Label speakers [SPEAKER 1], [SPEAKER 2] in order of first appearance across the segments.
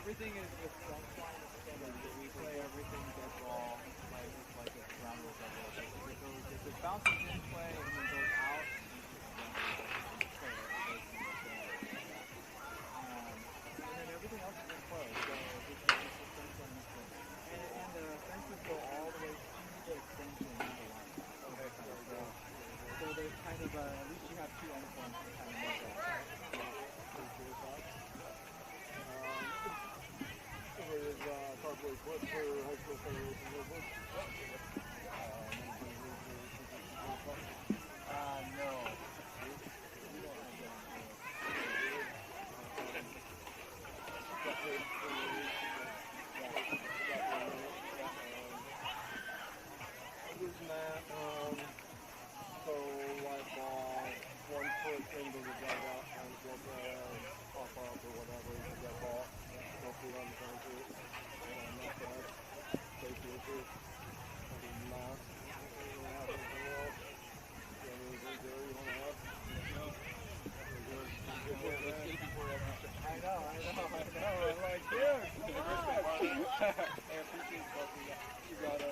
[SPEAKER 1] everything is with front line. We play everything dead ball, like it's ground rules of it. If it bounces in play and then goes out, and then everything else is in play. So this is the fence on this thing. And the fences go all the way to the extension of the line. So there's kind of at least you have two endpoints to kind of make that.
[SPEAKER 2] Probably what for high school federation movement?
[SPEAKER 1] No.
[SPEAKER 2] Other than that, so live ball, 1 foot into the dugout and go pop up or whatever, the dead ball, go through on the concrete. Not bad. Safety issues. Other than that, we don't have anything else. Anything there you want to have? No.
[SPEAKER 1] I know. I'm like, dude. I appreciate both of you. You got a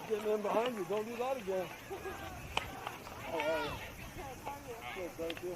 [SPEAKER 2] getting in behind you. Don't do that again. All right. Good, thank you.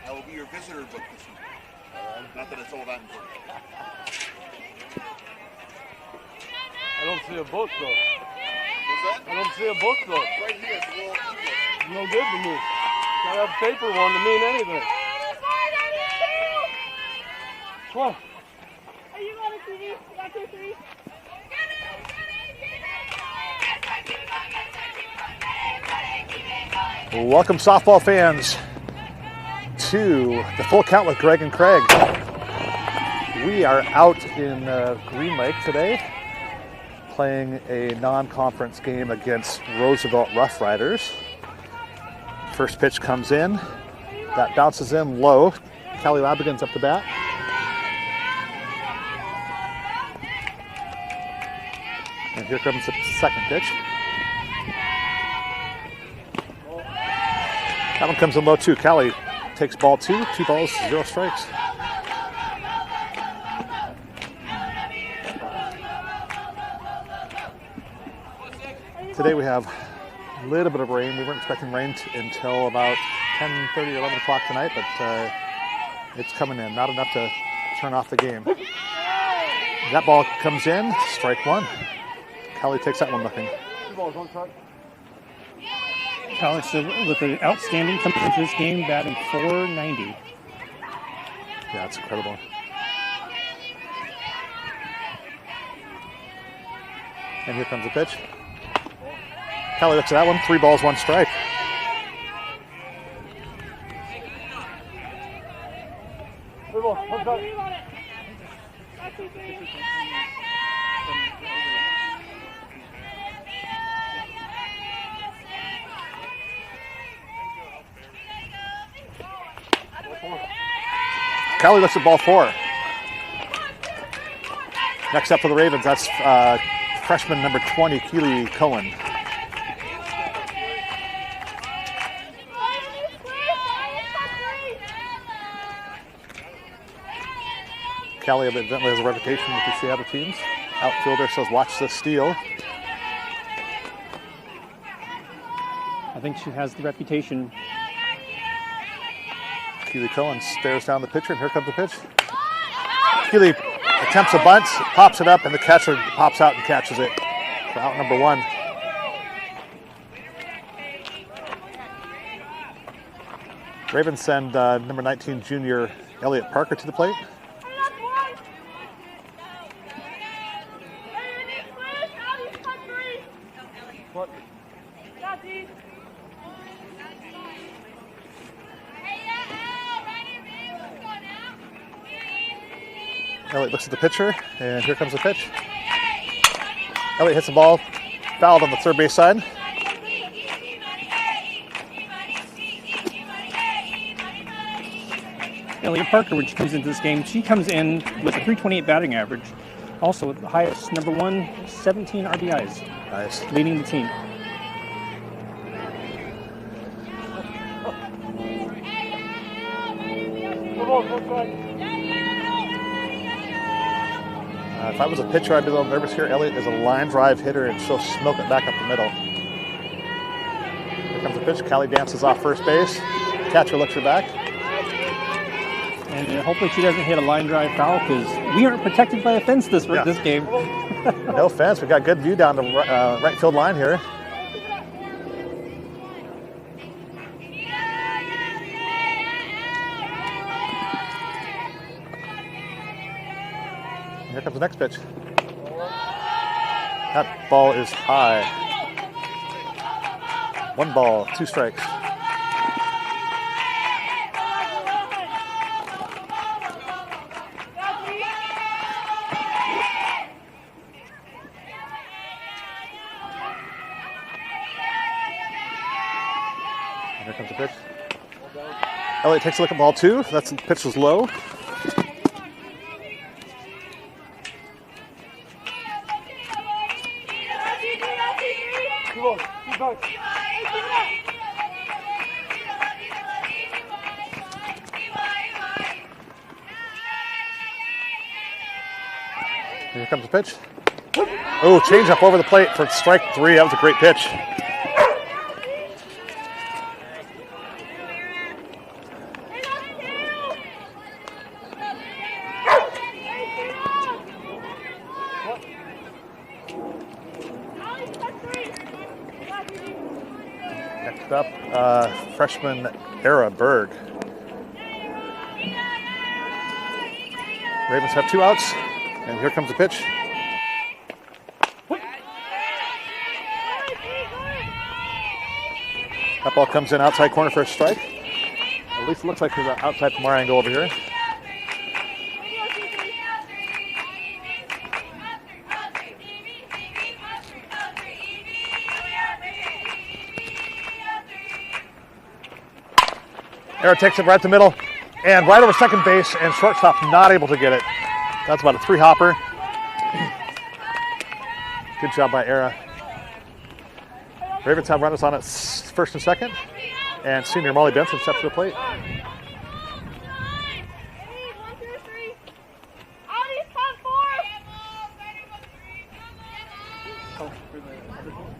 [SPEAKER 3] That will be your visitor book this evening. Not that it's all that important.
[SPEAKER 2] I don't see a book though.
[SPEAKER 3] What's that?
[SPEAKER 2] I don't see a book though.
[SPEAKER 3] Right here, it's a little ebook.
[SPEAKER 2] No good to me. Gotta have a paper one to mean anything. What?
[SPEAKER 4] Are you on a TV? You got 2, 3?
[SPEAKER 5] Welcome, softball fans, to the Full Count with Greg and Craig. We are out in Green Lake today playing a non-conference game against Roosevelt Rough Riders. First pitch comes in. That bounces in low. Callie Labigan's up the bat. And here comes the second pitch. That one comes in low too. Callie takes ball 2, 2 balls, 0 strikes. Today we have a little bit of rain. We weren't expecting rain until about 10:30, 11 o'clock tonight, but it's coming in. Not enough to turn off the game. That ball comes in, strike 1. Kelly takes that 1-0.
[SPEAKER 2] 2 balls, 1 strike.
[SPEAKER 6] Alex with an outstanding coming into this game, batting .490.
[SPEAKER 5] Yeah, it's incredible. And here comes the pitch. Kelly looks at that one. 3 balls, 1 strike. Kelly looks at ball 4. Next up for the Ravens, that's freshman number 20, Keely Cohen. Kelly evidently has a reputation with the Seattle teams. Outfielder says, watch this steal.
[SPEAKER 6] I think she has the reputation.
[SPEAKER 5] Keely Cohen stares down the pitcher, and here comes the pitch. Keely attempts a bunt, pops it up, and the catcher pops out and catches it for out number 1. Ravens send number 19 junior Elliot Parker to the plate. Elliot looks at the pitcher, and here comes the pitch. Elliot hits the ball, fouled on the third base side.
[SPEAKER 6] Elliot Parker, when she comes into this game, she comes in with a .328 batting average. Also with the highest, number 1, 17 RBIs.
[SPEAKER 5] Nice.
[SPEAKER 6] Leading the team.
[SPEAKER 5] If I was a pitcher, I'd be a little nervous here. Elliot is a line drive hitter, and she'll smoke it back up the middle. Here comes the pitch. Callie dances off first base. Catcher looks her back.
[SPEAKER 6] And hopefully she doesn't hit a line drive foul because we aren't protected by a fence this game.
[SPEAKER 5] No fence. We've got good view down the right field line here. Here comes the next pitch. That ball is high. 1 ball, 2 strikes. And here comes the pitch. Elliot takes a look at ball 2. That pitch was low. Here comes the pitch. Oh, change up over the plate for strike 3. That was a great pitch. Next up, freshman Era Berg. Ravens have 2 outs, and here comes the pitch. That ball comes in outside corner for a strike. At least it looks like it's outside from our angle over here. Era takes it right to the middle and right over second base, and shortstop not able to get it. That's about a 3-hopper. Good job by Era. Ravens have runners on at first and second, and senior Molly Benson steps to the plate.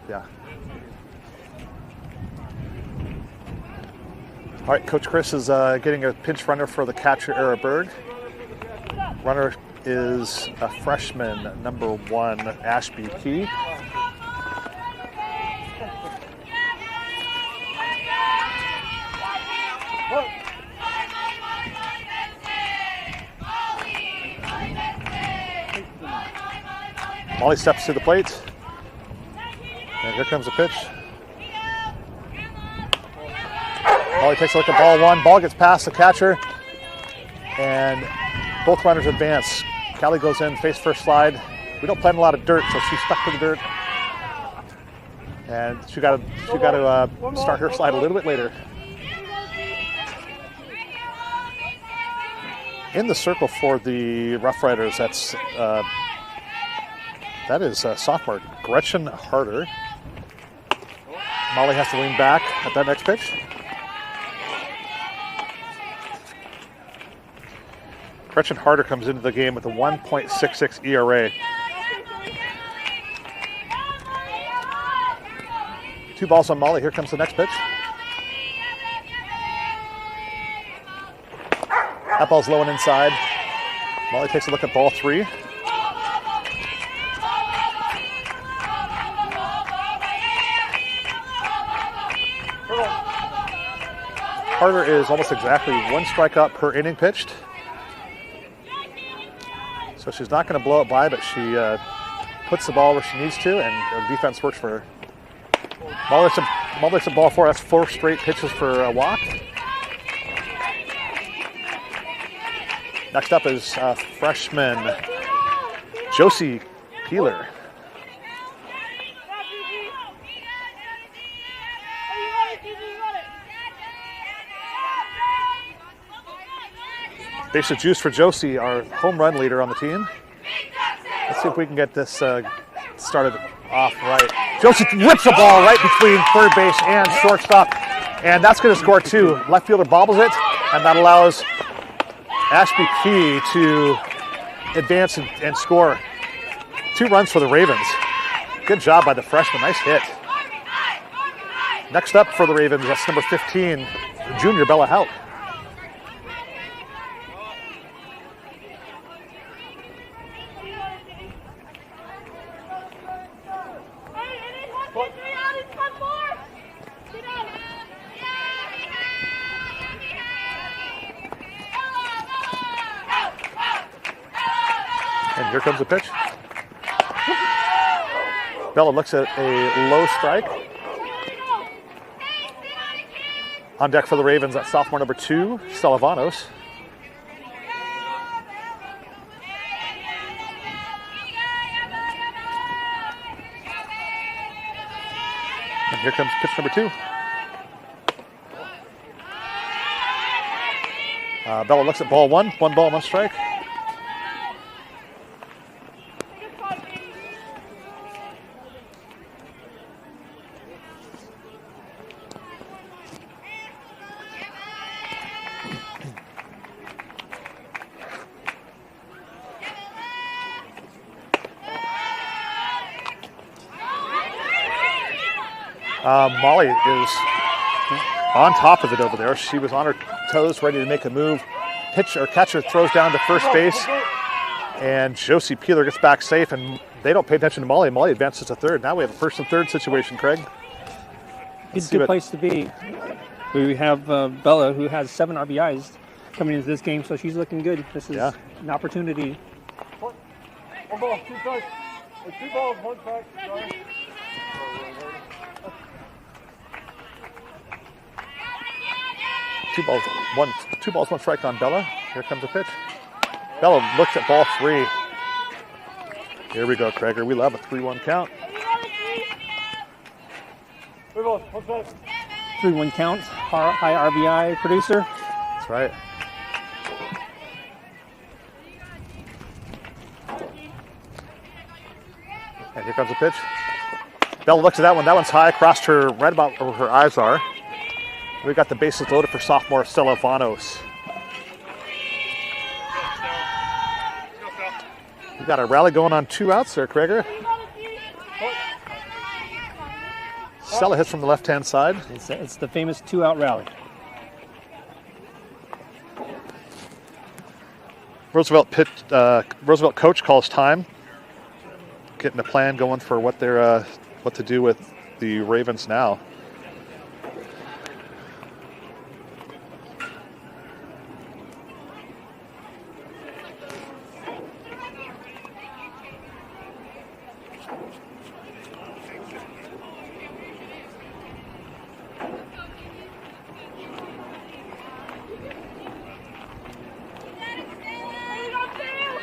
[SPEAKER 5] Yeah. All right, Coach Chris is getting a pinch runner for the catcher, Era Berg. Runner is a freshman, number 1, Ashby Key. Molly steps to the plate. And here comes the pitch. Molly takes a look at ball 1. Ball gets past the catcher. And both runners advance. Callie goes in, face first slide. We don't plant a lot of dirt, so she's stuck to the dirt. And she got to start her slide a little bit later. In the circle for the Rough Riders, that is sophomore Gretchen Harder. Molly has to lean back at that next pitch. Gretchen Harder comes into the game with a 1.66 ERA. 2 balls on Molly. Here comes the next pitch. That ball's low and inside. Molly takes a look at ball 3. Harder is almost exactly 1 strikeout per inning pitched. So she's not going to blow it by, but she puts the ball where she needs to, and her defense works for her. Molly looks at ball 4. That's 4 straight pitches for a walk. Next up is freshman Josie Peeler. Bases juice for Josie, our home run leader on the team. Let's see if we can get this started off right. Josie whips the ball right between third base and shortstop, and that's going to score 2. Left fielder bobbles it, and that allows Ashby Key to advance and score. 2 runs for the Ravens. Good job by the freshman. Nice hit. Next up for the Ravens, that's number 15, junior Bella Hout. And here comes the pitch. Bella looks at a low strike. On deck for the Ravens, that's sophomore number 2, Salavanos. And here comes pitch number 2. Bella looks at ball 1, 1 ball, 1 strike. Molly is on top of it over there. She was on her toes, ready to make a move. Catcher throws down to first base, and Josie Peeler gets back safe, and they don't pay attention to Molly. Molly advances to third. Now we have a first and third situation, Craig.
[SPEAKER 6] It's a good place to be. We have Bella, who has 7 RBIs coming into this game, so she's looking good. This is an opportunity.
[SPEAKER 2] 1 ball, 2 strikes. 2 balls, 1 strike.
[SPEAKER 5] Two balls, one strike on Bella. Here comes the pitch. Bella looks at ball 3. Here we go, Krager. We love a 3-1 count.
[SPEAKER 2] 3 balls, 1 strike.
[SPEAKER 6] 3-1 count. High RBI producer.
[SPEAKER 5] That's right. And here comes the pitch. Bella looks at that one. That one's high, crossed her right about where her eyes are. We got the bases loaded for sophomore Salavanos. We got a rally going on 2 outs there, Krager. Stella hits from the left-hand side.
[SPEAKER 6] It's the famous 2-out rally.
[SPEAKER 5] Roosevelt coach calls time, getting a plan going for what they're what to do with the Ravens now.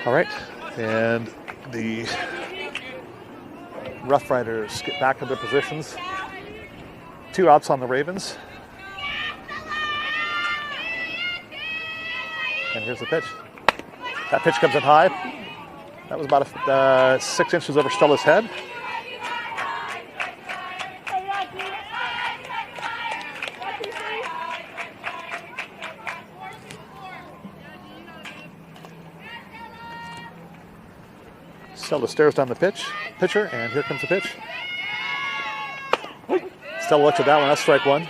[SPEAKER 5] All right, and the Rough Riders get back into their positions. 2 outs on the Ravens. And here's the pitch. That pitch comes in high. That was about 6 inches over Stella's head. Stella stares down the pitcher, and here comes the pitch. Stella looks at that one, that's strike 1.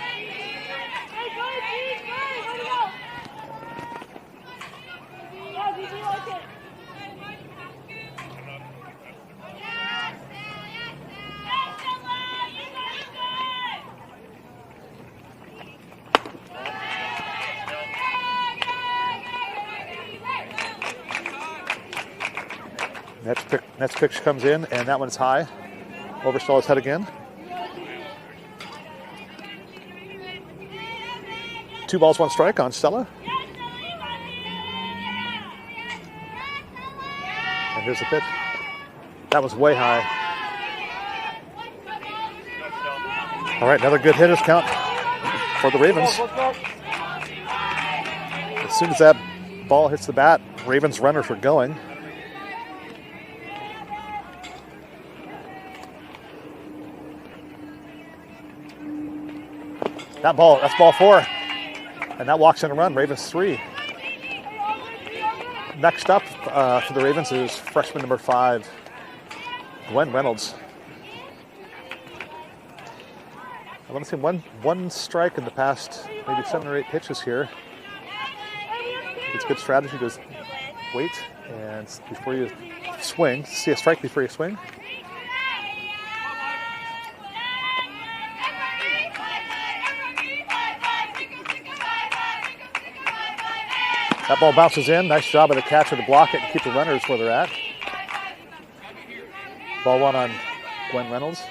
[SPEAKER 5] Next pitch comes in, and that one's high. Over Stella's head again. 2 balls, 1 strike on Stella. And here's the pitch. That was way high. All right, another good hitters count for the Ravens. As soon as that ball hits the bat, Ravens runners are going. That's ball 4. And that walks in a run, Ravens 3. Next up for the Ravens is freshman number 5, Gwen Reynolds. I want to see one strike in the past maybe 7 or 8 pitches here. It's good strategy to wait and before you swing, see a strike before you swing. That ball bounces in. Nice job of the catcher to block it and keep the runners where they're at. Ball 1 on Gwen Reynolds.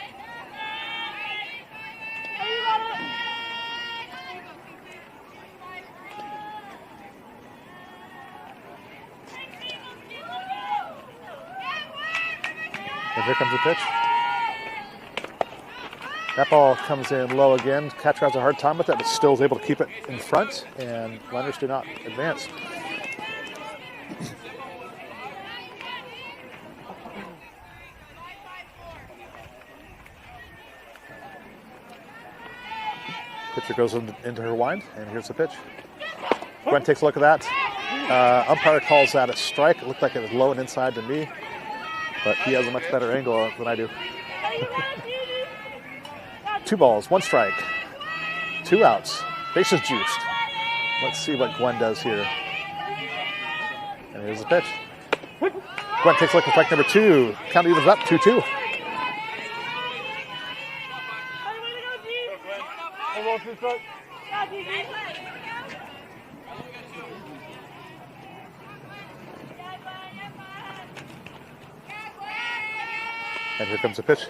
[SPEAKER 5] And here comes the pitch. That ball comes in low again. Catcher has a hard time with it, but still is able to keep it in front, and runners do not advance. Pitcher goes into her wind, and here's the pitch. Gwen takes a look at that. Umpire calls that a strike. It looked like it was low and inside to me, but he has a much better angle than I do. 2 balls, 1 strike, 2 outs, bases juiced. Let's see what Gwen does here. And here's the pitch. Gwen takes a look at strike number 2. Count evens up, 2-2. And here comes the pitch.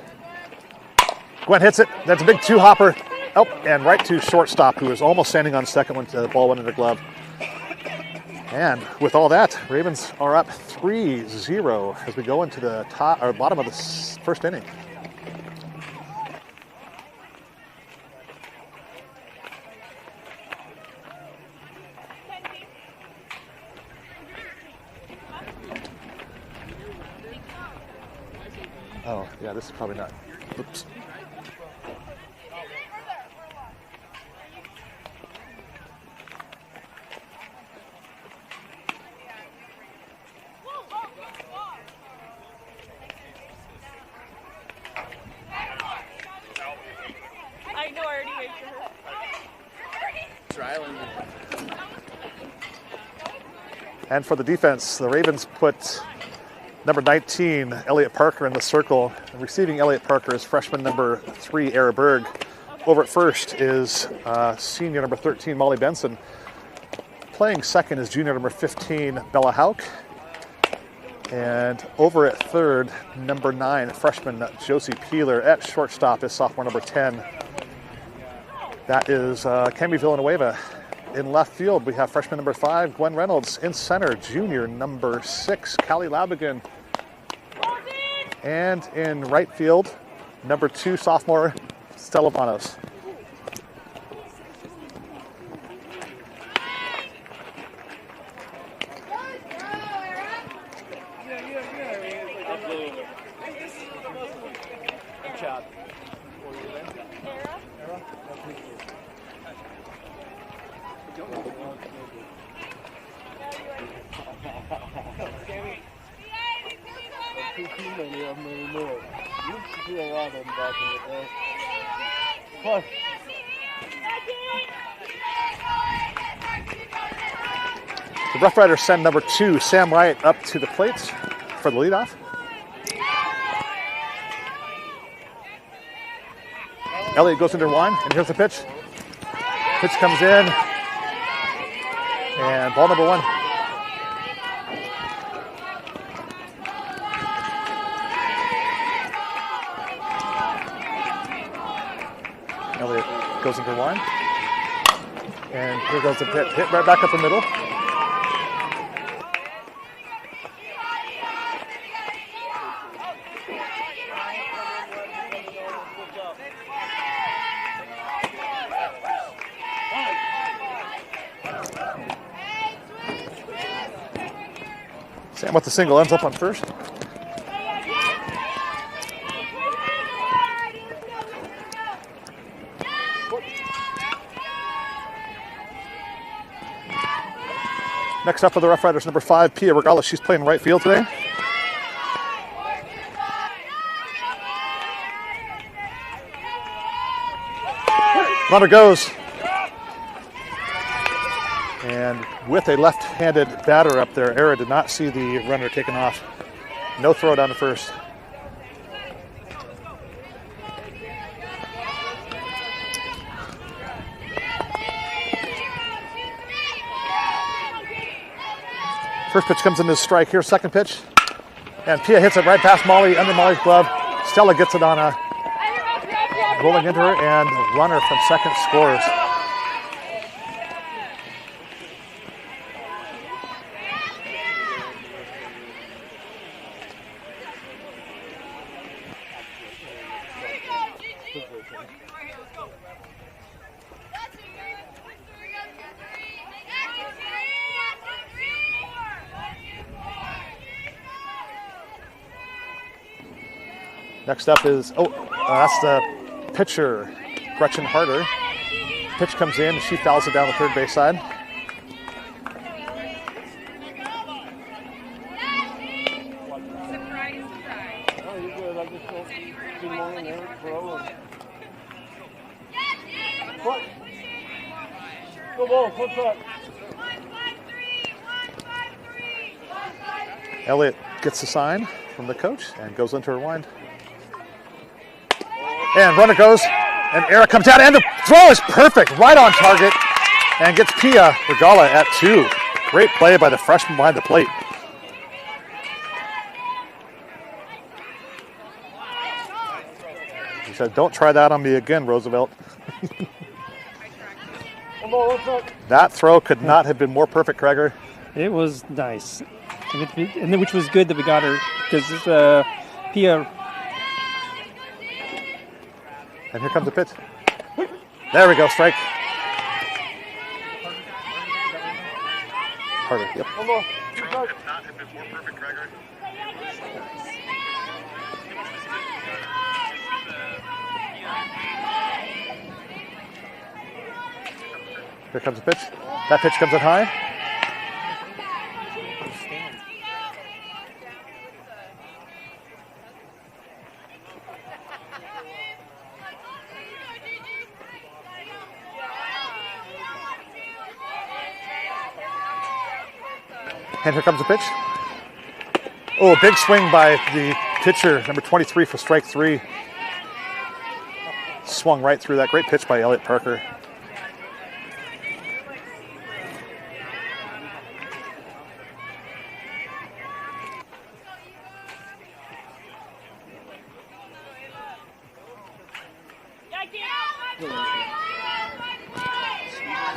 [SPEAKER 5] Gwen hits it. That's a big 2-hopper. Oh, and right to shortstop, who was almost standing on second when the ball went in her glove. And with all that, Ravens are up 3-0 as we go into the bottom of the first inning. Oh, yeah, this is probably not. Oops.
[SPEAKER 4] I know, I already waited for her.
[SPEAKER 1] Dryland.
[SPEAKER 5] And for the defense, the Ravens put number 19, Elliot Parker, in the circle. And receiving Elliot Parker is freshman number 3, Era Berg. Over at first is senior number 13, Molly Benson. Playing second is junior number 15, Bella Hauk. And over at third, number 9, freshman Josie Peeler. At shortstop is sophomore number 10. That is Cami Villanueva. In left field, we have freshman number 5, Gwen Reynolds. In center, junior number 6, Callie Labigan. And in right field, number 2, sophomore Stella Vanos.
[SPEAKER 2] Too many of them anymore. Used to see a lot of them back in the day. Plus,
[SPEAKER 5] the Rough Riders send number 2, Sam Wright, up to the plate for the leadoff. Elliott goes into one, and here's the pitch. Pitch comes in, and ball number 1. Elliott goes into one, and here goes the pitch. Hit right back up the middle. Sam with the single, ends up on first. Next up for the Rough Riders, number 5, Pia Regala. She's playing right field today. Runner goes. And with a left-handed batter up there, Era did not see the runner taken off. No throw down to first. First pitch comes in as strike. Here's second pitch. And Pia hits it right past Molly, under Molly's glove. Stella gets it on a rolling into her, and runner from second scores. Next up is, that's the pitcher, Gretchen Harder. Pitch comes in, and she fouls it down the third base side. Elliott gets the sign from the coach and goes into her wind. And runner goes, and Era comes out, and the throw is perfect, right on target, and gets Pia Regala at 2. Great play by the freshman behind the plate. He said, "Don't try that on me again, Roosevelt." That throw could not have been more perfect, Kreger.
[SPEAKER 6] It was nice. And then, which was good that we got her, because Pia.
[SPEAKER 5] And here comes the pitch. There we go, strike. Harder, yep. Here comes the pitch. That pitch comes in high. And here comes the pitch. Oh, a big swing by the pitcher, number 23 for strike 3. Swung right through that. Great pitch by Elliot Parker.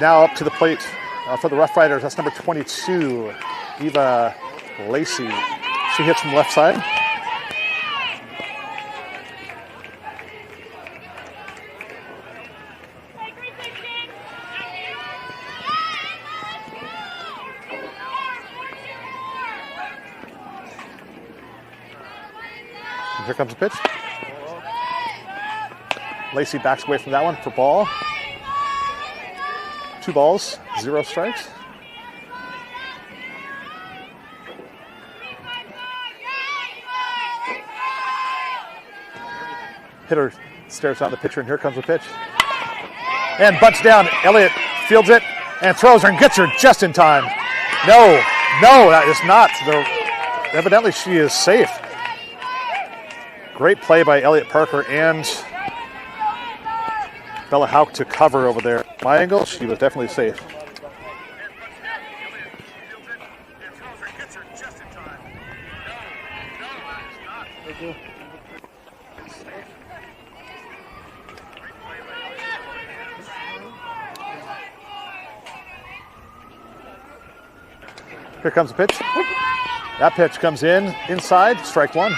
[SPEAKER 5] Now up to the plate for the Rough Riders. That's number 22, Eva Lacey. She hits from the left side. And here comes the pitch. Lacey backs away from that one for ball. 2 balls, 0 strikes. Hitter stares down the pitcher, and here comes the pitch. And bunts down. Elliott fields it and throws her and gets her just in time. No, that is not. Evidently, she is safe. Great play by Elliot Parker and Bella Hauk to cover over there. My angle, she was definitely safe. Here comes the pitch. That pitch comes inside, strike 1.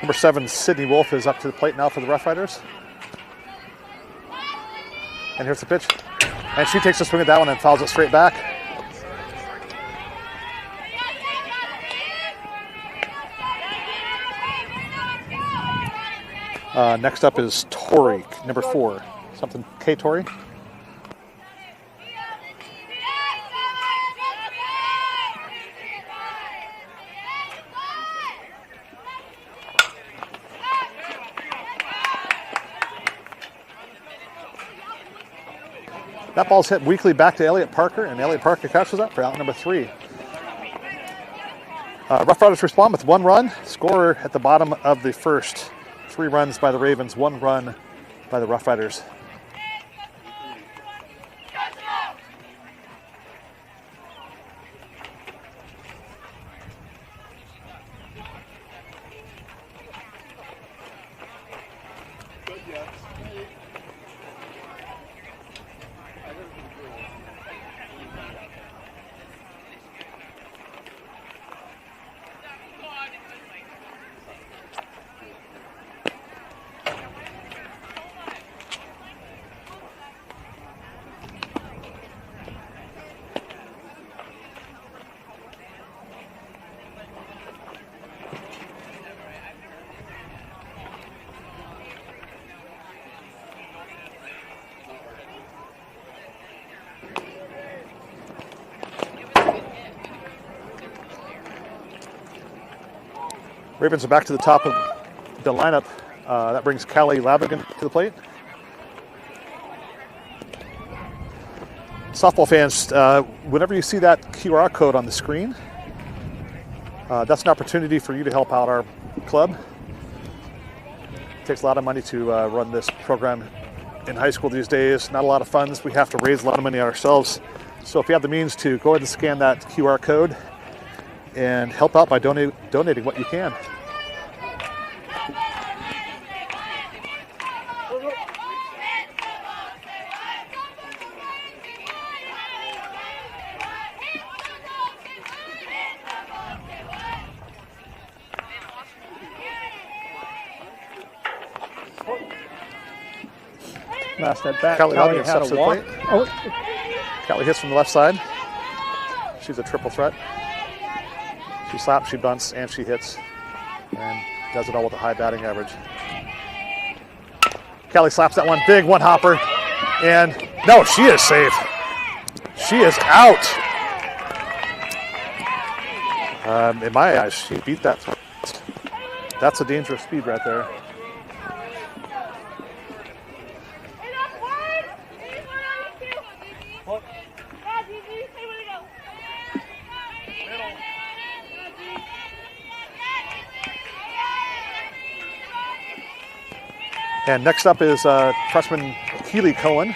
[SPEAKER 5] Number 7, Sydney Wolf, is up to the plate now for the Rough Riders. And here's the pitch. And she takes a swing at that one and fouls it straight back. Next up is Tori, number 4. Something K. Tori. That ball's hit weakly back to Elliot Parker, and Elliot Parker catches up for out number 3. Rough Riders respond with 1 run. Scorer at the bottom of the first. 3 runs by the Ravens, 1 run by the Rough Riders. Ravens are back to the top of the lineup. That brings Callie Labigan to the plate. Softball fans, whenever you see that QR code on the screen, that's an opportunity for you to help out our club. It takes a lot of money to run this program in high school these days. Not a lot of funds. We have to raise a lot of money ourselves. So if you have the means to go ahead and scan that QR code and help out by donating what you can.
[SPEAKER 6] Last at bat,
[SPEAKER 5] Callie
[SPEAKER 6] Callie
[SPEAKER 5] had
[SPEAKER 6] had
[SPEAKER 5] a
[SPEAKER 6] a walk. Oh,
[SPEAKER 5] Callie hits from the left side. She's a triple threat. She slaps, she bunts, and she hits. And does it all with a high batting average. Callie slaps that one, big one hopper. And no, she is safe. She is out. In my eyes, she beat that threat. That's a dangerous speed right there. And next up is freshman Keely Cohen.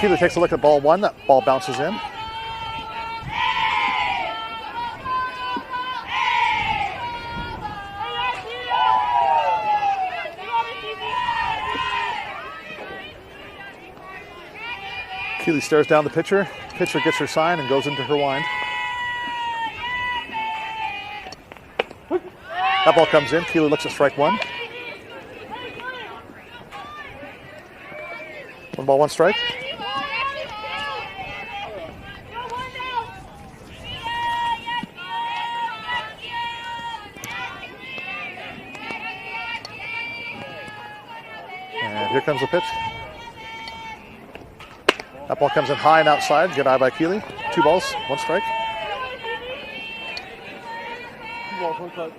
[SPEAKER 5] Keely takes a look at ball one. That ball bounces in. Keely stares down the pitcher. Pitcher gets her sign and goes into her wind. That ball comes in. Keely looks at strike one. 1 ball, 1 strike. And here comes the pitch. That ball comes in high and outside. Good eye by Keely. 2 balls, 1 strike.
[SPEAKER 2] 2 balls, 1 strike.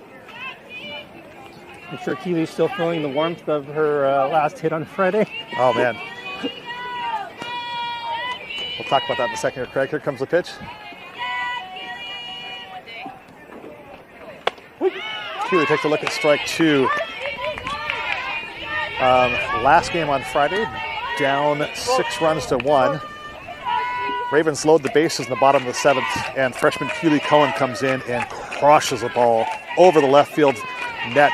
[SPEAKER 6] I'm sure Keely's still feeling the warmth of her last hit on Friday.
[SPEAKER 5] Oh, man. We'll talk about that in a second here, Craig. Here comes the pitch. Keely takes a look at strike 2. Last game on Friday, down 6 runs to 1. Ravens load the bases in the bottom of the 7th, and freshman Keely Cohen comes in and crushes the ball over the left field net.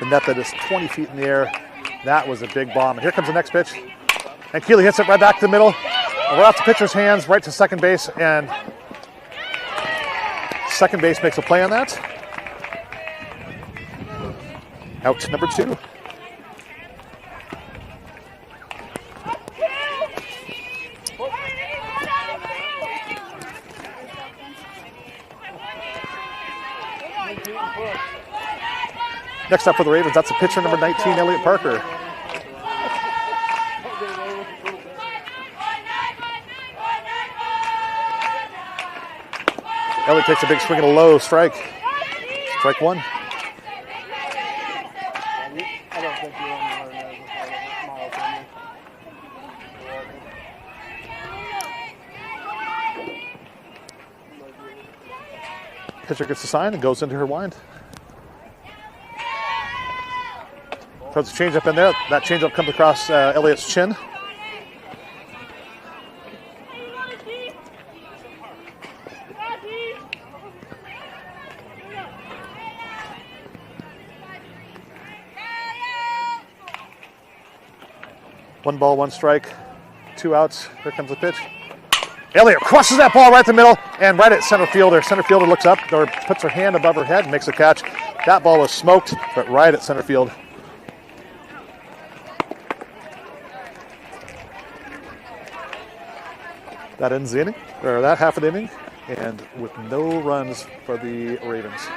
[SPEAKER 5] The net that is 20 feet in the air. That was a big bomb. And here comes the next pitch. And Keely hits it right back to the middle. Right off the pitcher's hands, right to second base. And second base makes a play on that. Out number 2. Next up for the Ravens, that's the pitcher number 19, Elliot Parker. Elliot takes a big swing at a low strike. Strike 1.
[SPEAKER 2] I don't think you're on the my opinion.
[SPEAKER 5] Pitcher gets the sign and goes into her wind. Throws a changeup in there. That changeup comes across Elliot's chin. One ball, 1 strike, 2 outs. Here comes the pitch. Elliot crushes that ball right in the middle and right at center fielder. Center fielder looks up or puts her hand above her head and makes a catch. That ball was smoked, but right at center field. That ends the inning, or that half of the inning, and with no runs for the Ravens.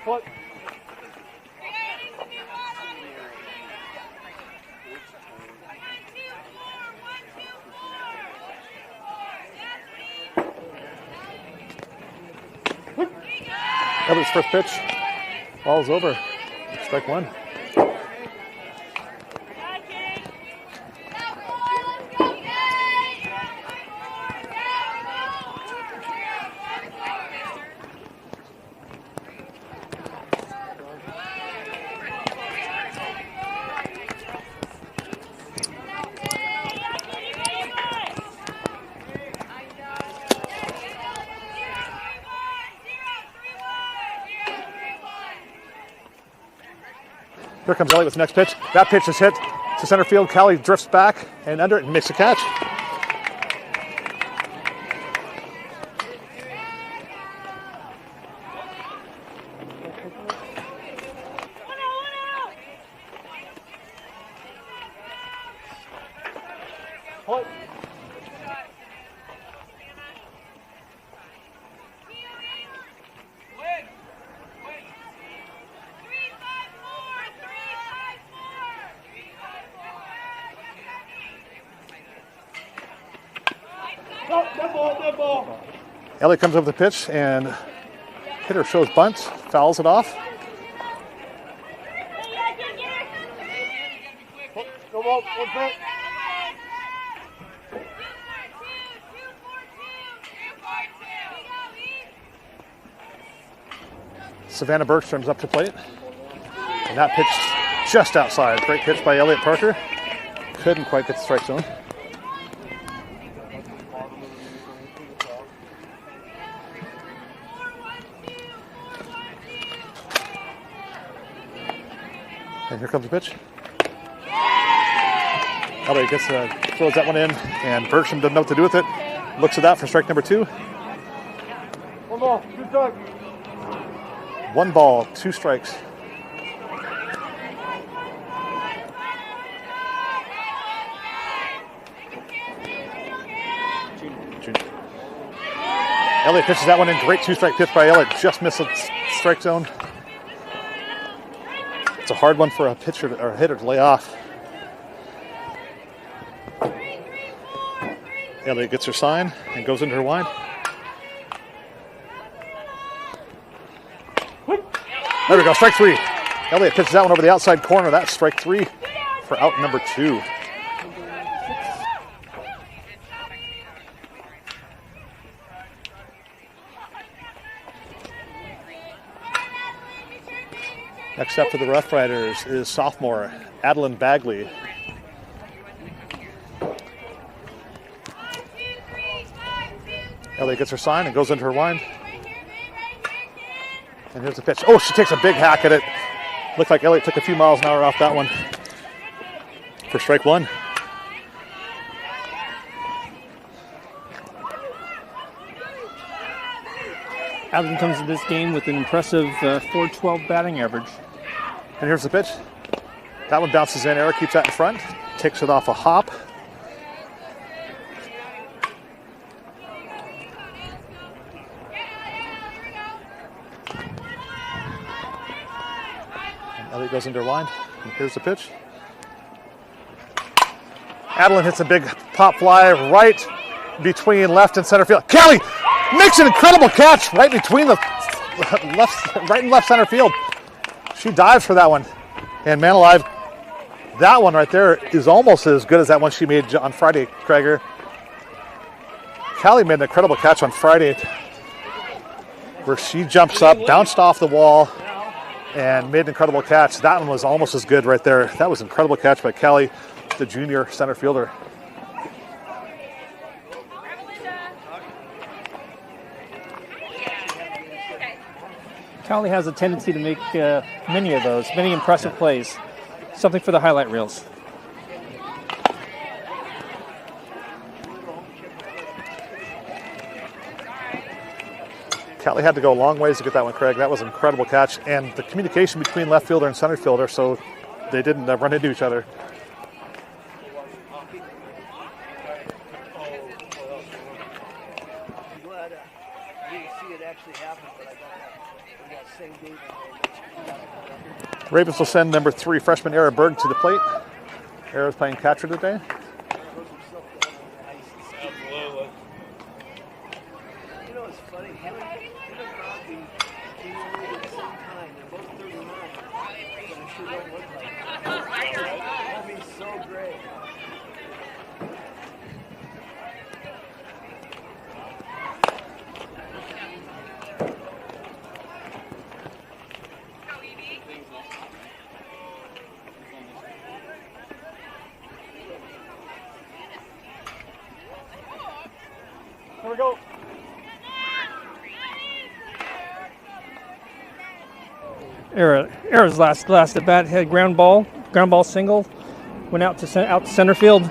[SPEAKER 2] What?
[SPEAKER 5] Elliot's first pitch. Ball's over. Strike 1. Here comes Elliott with the next pitch. That pitch is hit to center field. Callie drifts back and under it and makes a catch. Elliott comes up with the pitch and hitter shows bunt, fouls it off. Savannah Bergstrom's up to plate. And that pitch just outside. Great pitch by Elliott Parker. Couldn't quite get the strike zone. And here comes the pitch. Elliott throws that one in, and Bergstrom doesn't know what to do with it. Looks at that for strike number 2.
[SPEAKER 2] 1 ball, 2 strikes.
[SPEAKER 5] 1 ball, 2 strikes. Elliott pitches that one in. Great 2-strike pitch by Elliott. Just missed the strike zone. It's a hard one for a pitcher or a hitter to lay off. Elliott gets her sign and goes into her wind. There we go, strike 3. Elliott pitches that one over the outside corner. That's strike 3 for out number 2. Next up for the Rough Riders is sophomore Adeline Bagley. Elliott gets her sign and goes into her wind. And here's the pitch. Oh, she takes a big hack at it. Looked like Elliott took a few miles an hour off that one for strike 1.
[SPEAKER 6] Adeline comes to this game with an impressive .412 batting average.
[SPEAKER 5] And here's the pitch. That one bounces in. Eric keeps that in front. Takes it off a hop. And Elliott goes into her line. And here's the pitch. Adeline hits a big pop fly right between left and center field. Callie makes an incredible catch right between the right and left center field. She dives for that one. And man alive, that one right there is almost as good as that one she made on Friday, Krager. Callie made an incredible catch on Friday where she jumps up, bounced off the wall, and made an incredible catch. That one was almost as good right there. That was an incredible catch by Callie, the junior center fielder.
[SPEAKER 6] Callie has a tendency to make many of those, many impressive plays. Something for the highlight reels.
[SPEAKER 5] Callie had to go a long ways to get that one, Craig. That was an incredible catch. And the communication between left fielder and center fielder, so they didn't run into each other. Ravens will send number 3 freshman Era Berg to the plate. Era's playing catcher today.
[SPEAKER 2] Absolutely.
[SPEAKER 7] You know, it's funny. Him and Crosby came in the league at the same time. They're both 39. But it sure don't look like it. That'd be so great.
[SPEAKER 6] Era's last at bat had ground ball single, went out to center field.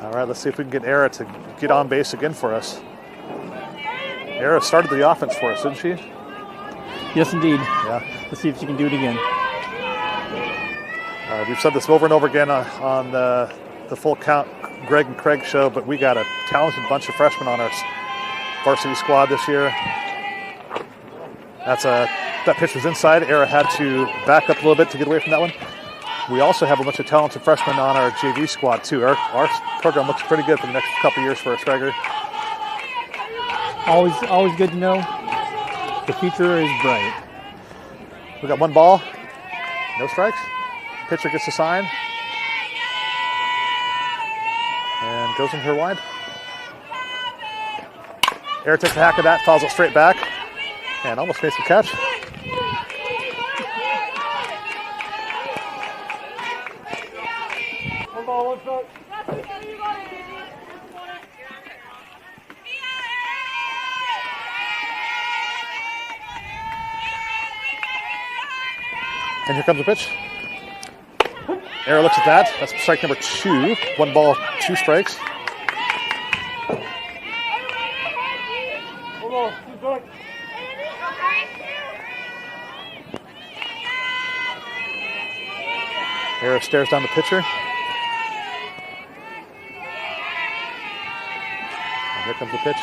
[SPEAKER 5] All right, let's see if we can get Era to get on base again for us. Era started the offense for us, didn't she?
[SPEAKER 6] Yes, indeed.
[SPEAKER 5] Yeah.
[SPEAKER 6] Let's see if she can do it again.
[SPEAKER 5] We've said this over and over again on the Full Count Greg and Craig show, but we got a talented bunch of freshmen on our varsity squad this year. That pitch was inside. Era had to back up a little bit to get away from that one. We also have a bunch of talented freshmen on our JV squad too. Our program looks pretty good for the next couple of years for a Scragger.
[SPEAKER 6] Always good to know. The future is bright.
[SPEAKER 5] We got one ball, no strikes. Pitcher gets the sign and goes into her wide. Era takes a hack of that, fouls it straight back, and almost makes the catch.
[SPEAKER 2] One ball, one strike.
[SPEAKER 5] And here comes the pitch. Era looks at that. That's strike number 2. 1 ball, 2 strikes.
[SPEAKER 2] One ball, 2 strikes.
[SPEAKER 5] Era stares down the pitcher. And here comes the pitch.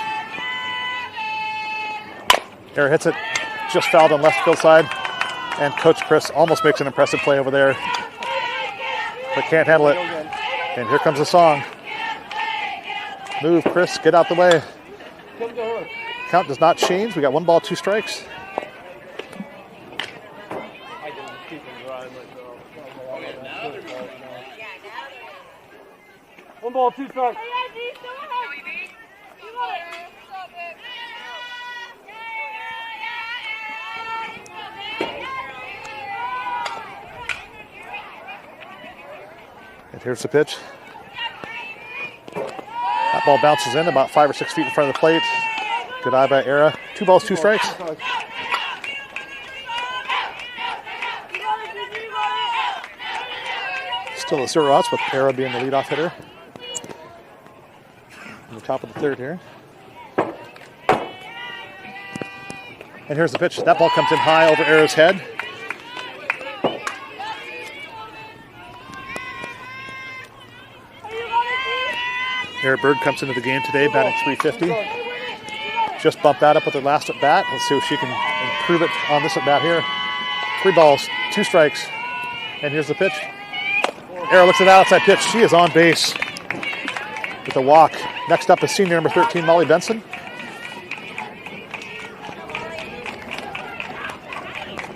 [SPEAKER 5] Era hits it. Just fouled on left field side. And Coach Chris almost makes an impressive play over there, but can't handle it. And here comes the song. Move, Chris, get out the way. Count does not change. We got 1 ball, 2 strikes.
[SPEAKER 2] One ball, 2 strikes.
[SPEAKER 5] And here's the pitch. That ball bounces in about 5 or 6 feet in front of the plate. Good eye by Era. 2 balls, 2 strikes. Still a 0 outs with Era being the leadoff hitter. In the top of the 3rd here. And here's the pitch. That ball comes in high over Era's head. Era Bird comes into the game today, batting .350. Just bumped that up with her last at bat. Let's see if she can improve it on this at bat here. 3 balls, 2 strikes. And here's the pitch. Era looks at that outside pitch. She is on base with a walk. Next up is senior number 13, Molly Benson.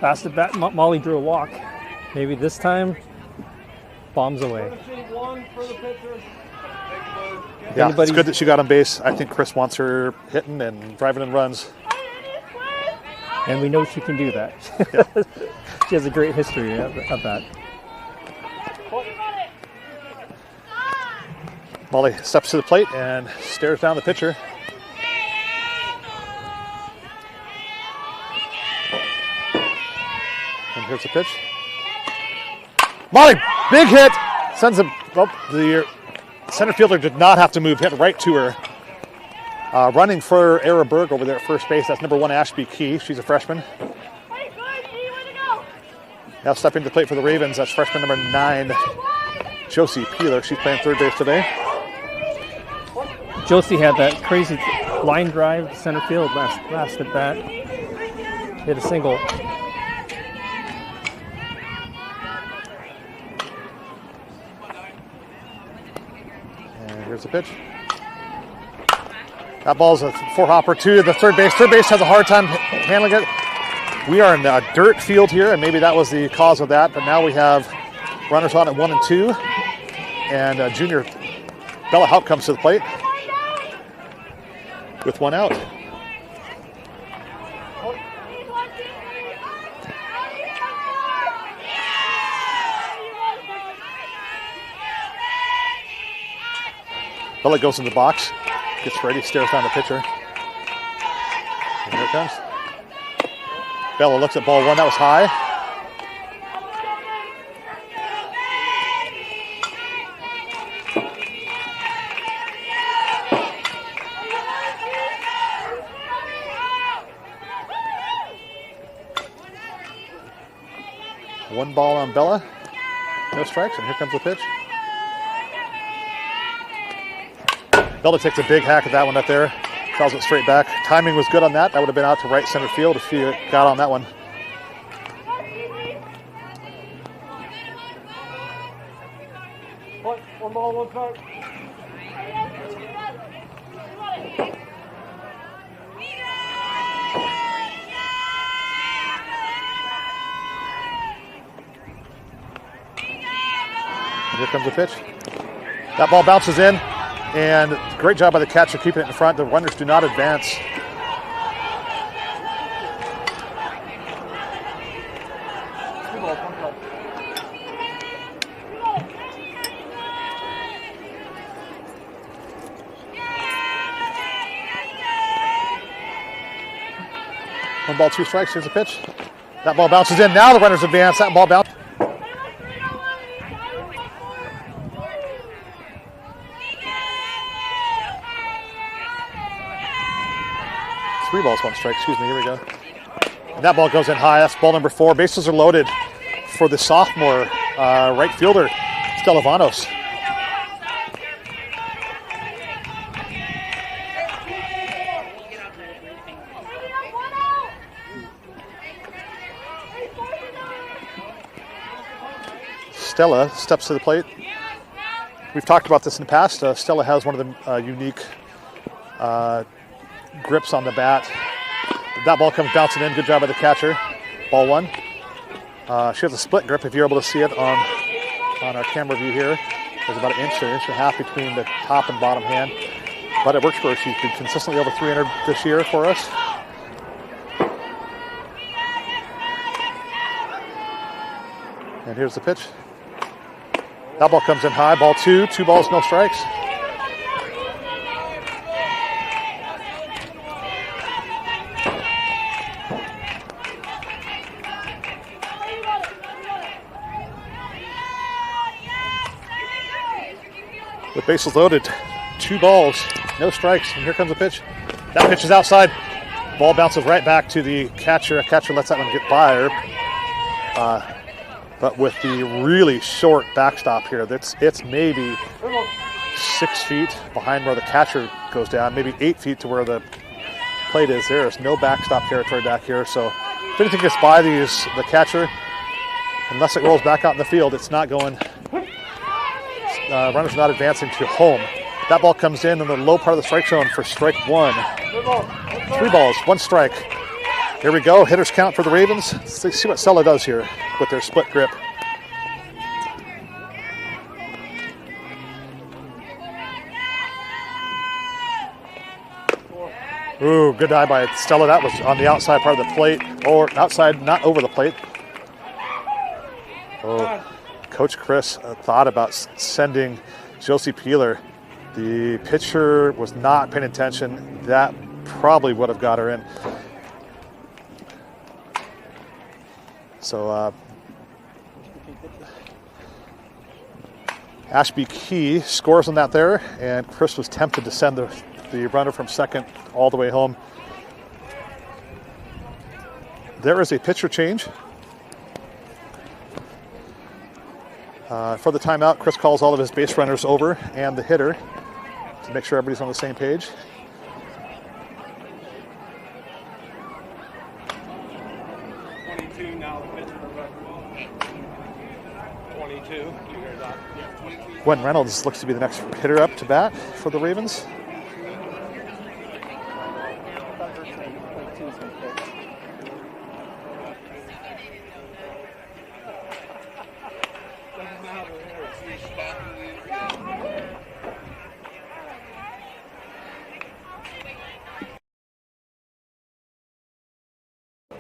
[SPEAKER 6] Last at bat, Molly drew a walk. Maybe this time, bombs away.
[SPEAKER 5] Yeah, it's good that she got on base. I think Chris wants her hitting and driving in runs.
[SPEAKER 6] And we know she can do that.
[SPEAKER 5] Yeah.
[SPEAKER 6] She has a great history of that.
[SPEAKER 5] Molly steps to the plate and stares down the pitcher. And here's the pitch. Molly, big hit. Sends him. Oh, the center fielder did not have to move. Hit right to her. Running for Era Berg over there at first base. That's number 1, Ashby Key. She's a freshman. Now stepping to the plate for the Ravens. That's freshman number 9, Josie Peeler. She's playing third base today.
[SPEAKER 6] Josie had that crazy line drive to center field last at bat. Hit a single.
[SPEAKER 5] And here's the pitch. That ball's a 4-hopper to the third base. Third base has a hard time handling it. We are in a dirt field here, and maybe that was the cause of that. But now we have runners on at 1 and 2. And junior Bella Haupt comes to the plate with 1 out. Bella goes in the box, gets ready, stares down the pitcher. And here it comes. Bella looks at ball one. That was high. One ball on Bella. No strikes, and here comes the pitch. Bella takes a big hack at that one up there. Calls it straight back. Timing was good on that. That would have been out to right center field if she got on that one.
[SPEAKER 2] One ball, one strike.
[SPEAKER 5] Here comes the pitch. That ball bounces in, and great job by the catcher keeping it in front. The runners do not advance. One ball, two strikes. Here's the pitch. That ball bounces in. Now the runners advance. That ball bounces. Three balls, one strike. Excuse me. Here we go. And that ball goes in high. That's ball number 4. Bases are loaded for the sophomore right fielder, Stella Vanos. Stella steps to the plate. We've talked about this in the past. Stella has one of the unique grips on the bat. That ball comes bouncing in. Good job by the catcher. Ball 1. She has a split grip, if you're able to see it on our camera view here. There's about an inch and a half between the top and bottom hand. But it works for her. She's been consistently over 300 this year for us. And here's the pitch. That ball comes in high. Ball 2. 2 balls, no strikes. With bases loaded, 2 balls, no strikes, and here comes the pitch. That pitch is outside. Ball bounces right back to the catcher. Catcher lets that one get by her. But with the really short backstop here, it's maybe 6 feet behind where the catcher goes down, maybe 8 feet to where the plate is. There's no backstop territory back here. So if anything gets by the catcher, unless it rolls back out in the field, it's not going. Runner's not advancing to home. That ball comes in the low part of the strike zone for strike 1. 3 balls, 1 strike. Here we go. Hitters count for the Ravens. Let's see what Stella does here with their split grip. Ooh, good eye by Stella. That was on the outside part of the plate, or outside, not over the plate. Oh, Coach Chris thought about sending Josie Peeler. The pitcher was not paying attention. That probably would have got her in. So Ashby Key scores on that there, and Chris was tempted to send the runner from second all the way home. There is a pitcher change. For the timeout, Chris calls all of his base runners over and the hitter to make sure everybody's on the same page. Gwen Reynolds looks to be the next hitter up to bat for the Ravens.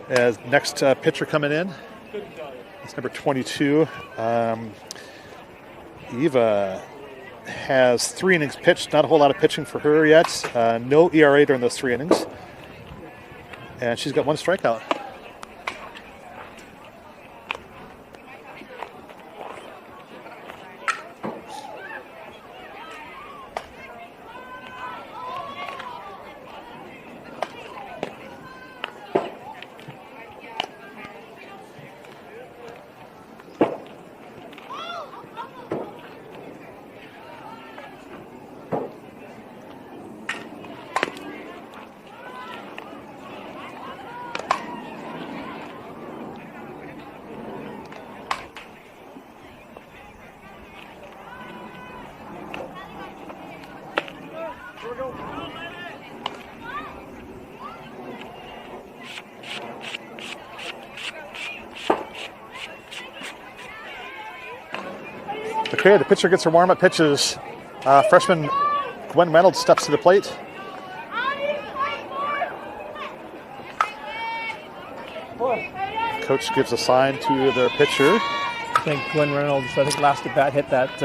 [SPEAKER 5] As next pitcher coming in, it's number 22. Eva has 3 innings pitched, not a whole lot of pitching for her yet. No ERA during those 3 innings. And she's got 1 strikeout. Okay, the pitcher gets her warm-up pitches. Freshman Gwen Reynolds steps to the plate. Coach gives a sign to their pitcher.
[SPEAKER 6] I think Gwen Reynolds, last at bat hit that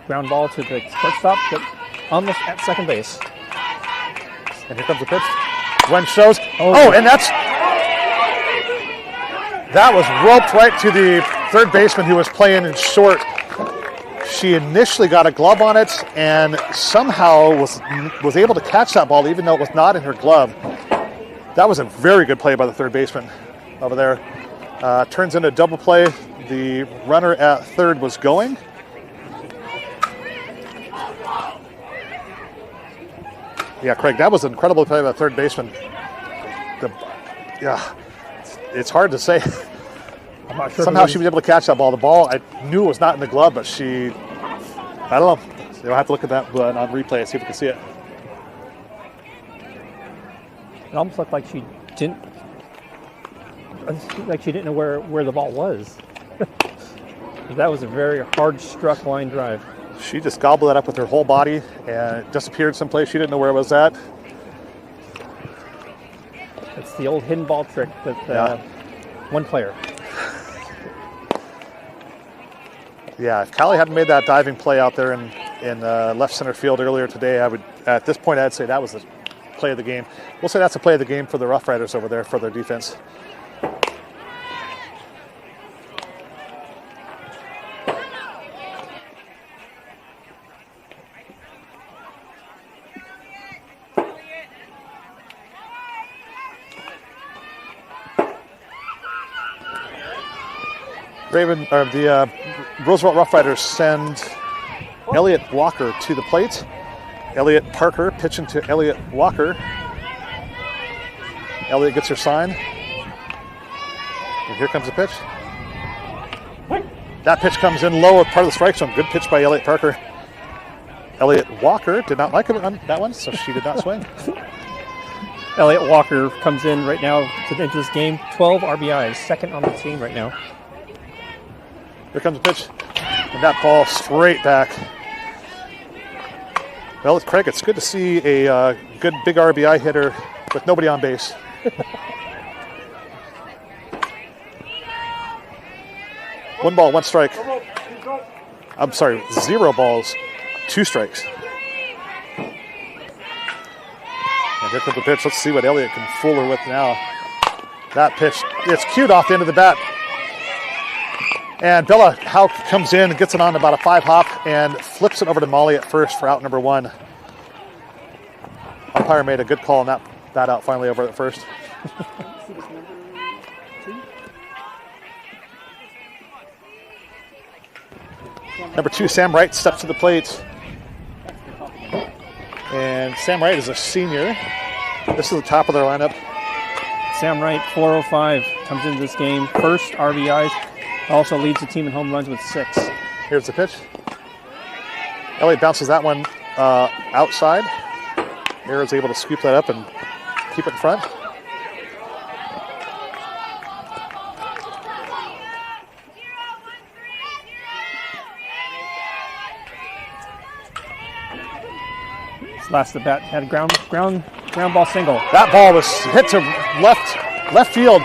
[SPEAKER 6] ground ball to the shortstop, but almost at second base.
[SPEAKER 5] And here comes the pitch. Gwen shows. Oh, and that was roped right to the third baseman who was playing in short. She initially got a glove on it and somehow was able to catch that ball even though it was not in her glove. That was a very good play by the third baseman over there. Turns into a double play. The runner at third was going. Yeah, Craig, that was an incredible play by the third baseman. It's hard to say.
[SPEAKER 6] I'm not sure.
[SPEAKER 5] Somehow she was able to catch that ball. The ball, I knew it was not in the glove, but I don't know. You'll have to look at that on replay and see if we can see it.
[SPEAKER 6] It almost looked like she didn't know where the ball was. That was a very hard struck line drive.
[SPEAKER 5] She just gobbled it up with her whole body and it disappeared someplace. She didn't know where it was at.
[SPEAKER 6] It's the old hidden ball trick with one player.
[SPEAKER 5] Yeah, if Callie hadn't made that diving play out there in left center field earlier today, at this point I'd say that was the play of the game. We'll say that's the play of the game for the Rough Riders over there for their defense. The Roosevelt Rough Riders send Elliot Walker to the plate. Elliot Parker pitching to Elliot Walker. Elliot gets her sign. And here comes the pitch. That pitch comes in low with part of the strike zone. Good pitch by Elliot Parker. Elliot Walker did not like that one, so she did not swing.
[SPEAKER 6] Elliot Walker comes in right now into this game. 12 RBIs, second on the team right now.
[SPEAKER 5] Here comes the pitch, and that ball straight back. Well, Craig, it's good to see a good big RBI hitter with nobody on base. One ball, one strike. I'm sorry, 0 balls, 2 strikes. And here comes the pitch. Let's see what Elliott can fool her with now. That pitch, it's cued off the end of the bat. And Bella Hauk comes in and gets it on about a 5-hop and flips it over to Molly at first for out number 1. Umpire made a good call on that out finally over at first. Number 2, Sam Wright steps to the plate. And Sam Wright is a senior. This is the top of their lineup.
[SPEAKER 6] Sam Wright, 405, comes into this game. First RBIs. Also leads the team in home runs with 6.
[SPEAKER 5] Here's the pitch. Elliott bounces that one outside. Aaron's able to scoop that up and keep it in front.
[SPEAKER 6] This last at bat had a ground ball single.
[SPEAKER 5] That ball was hit to left field,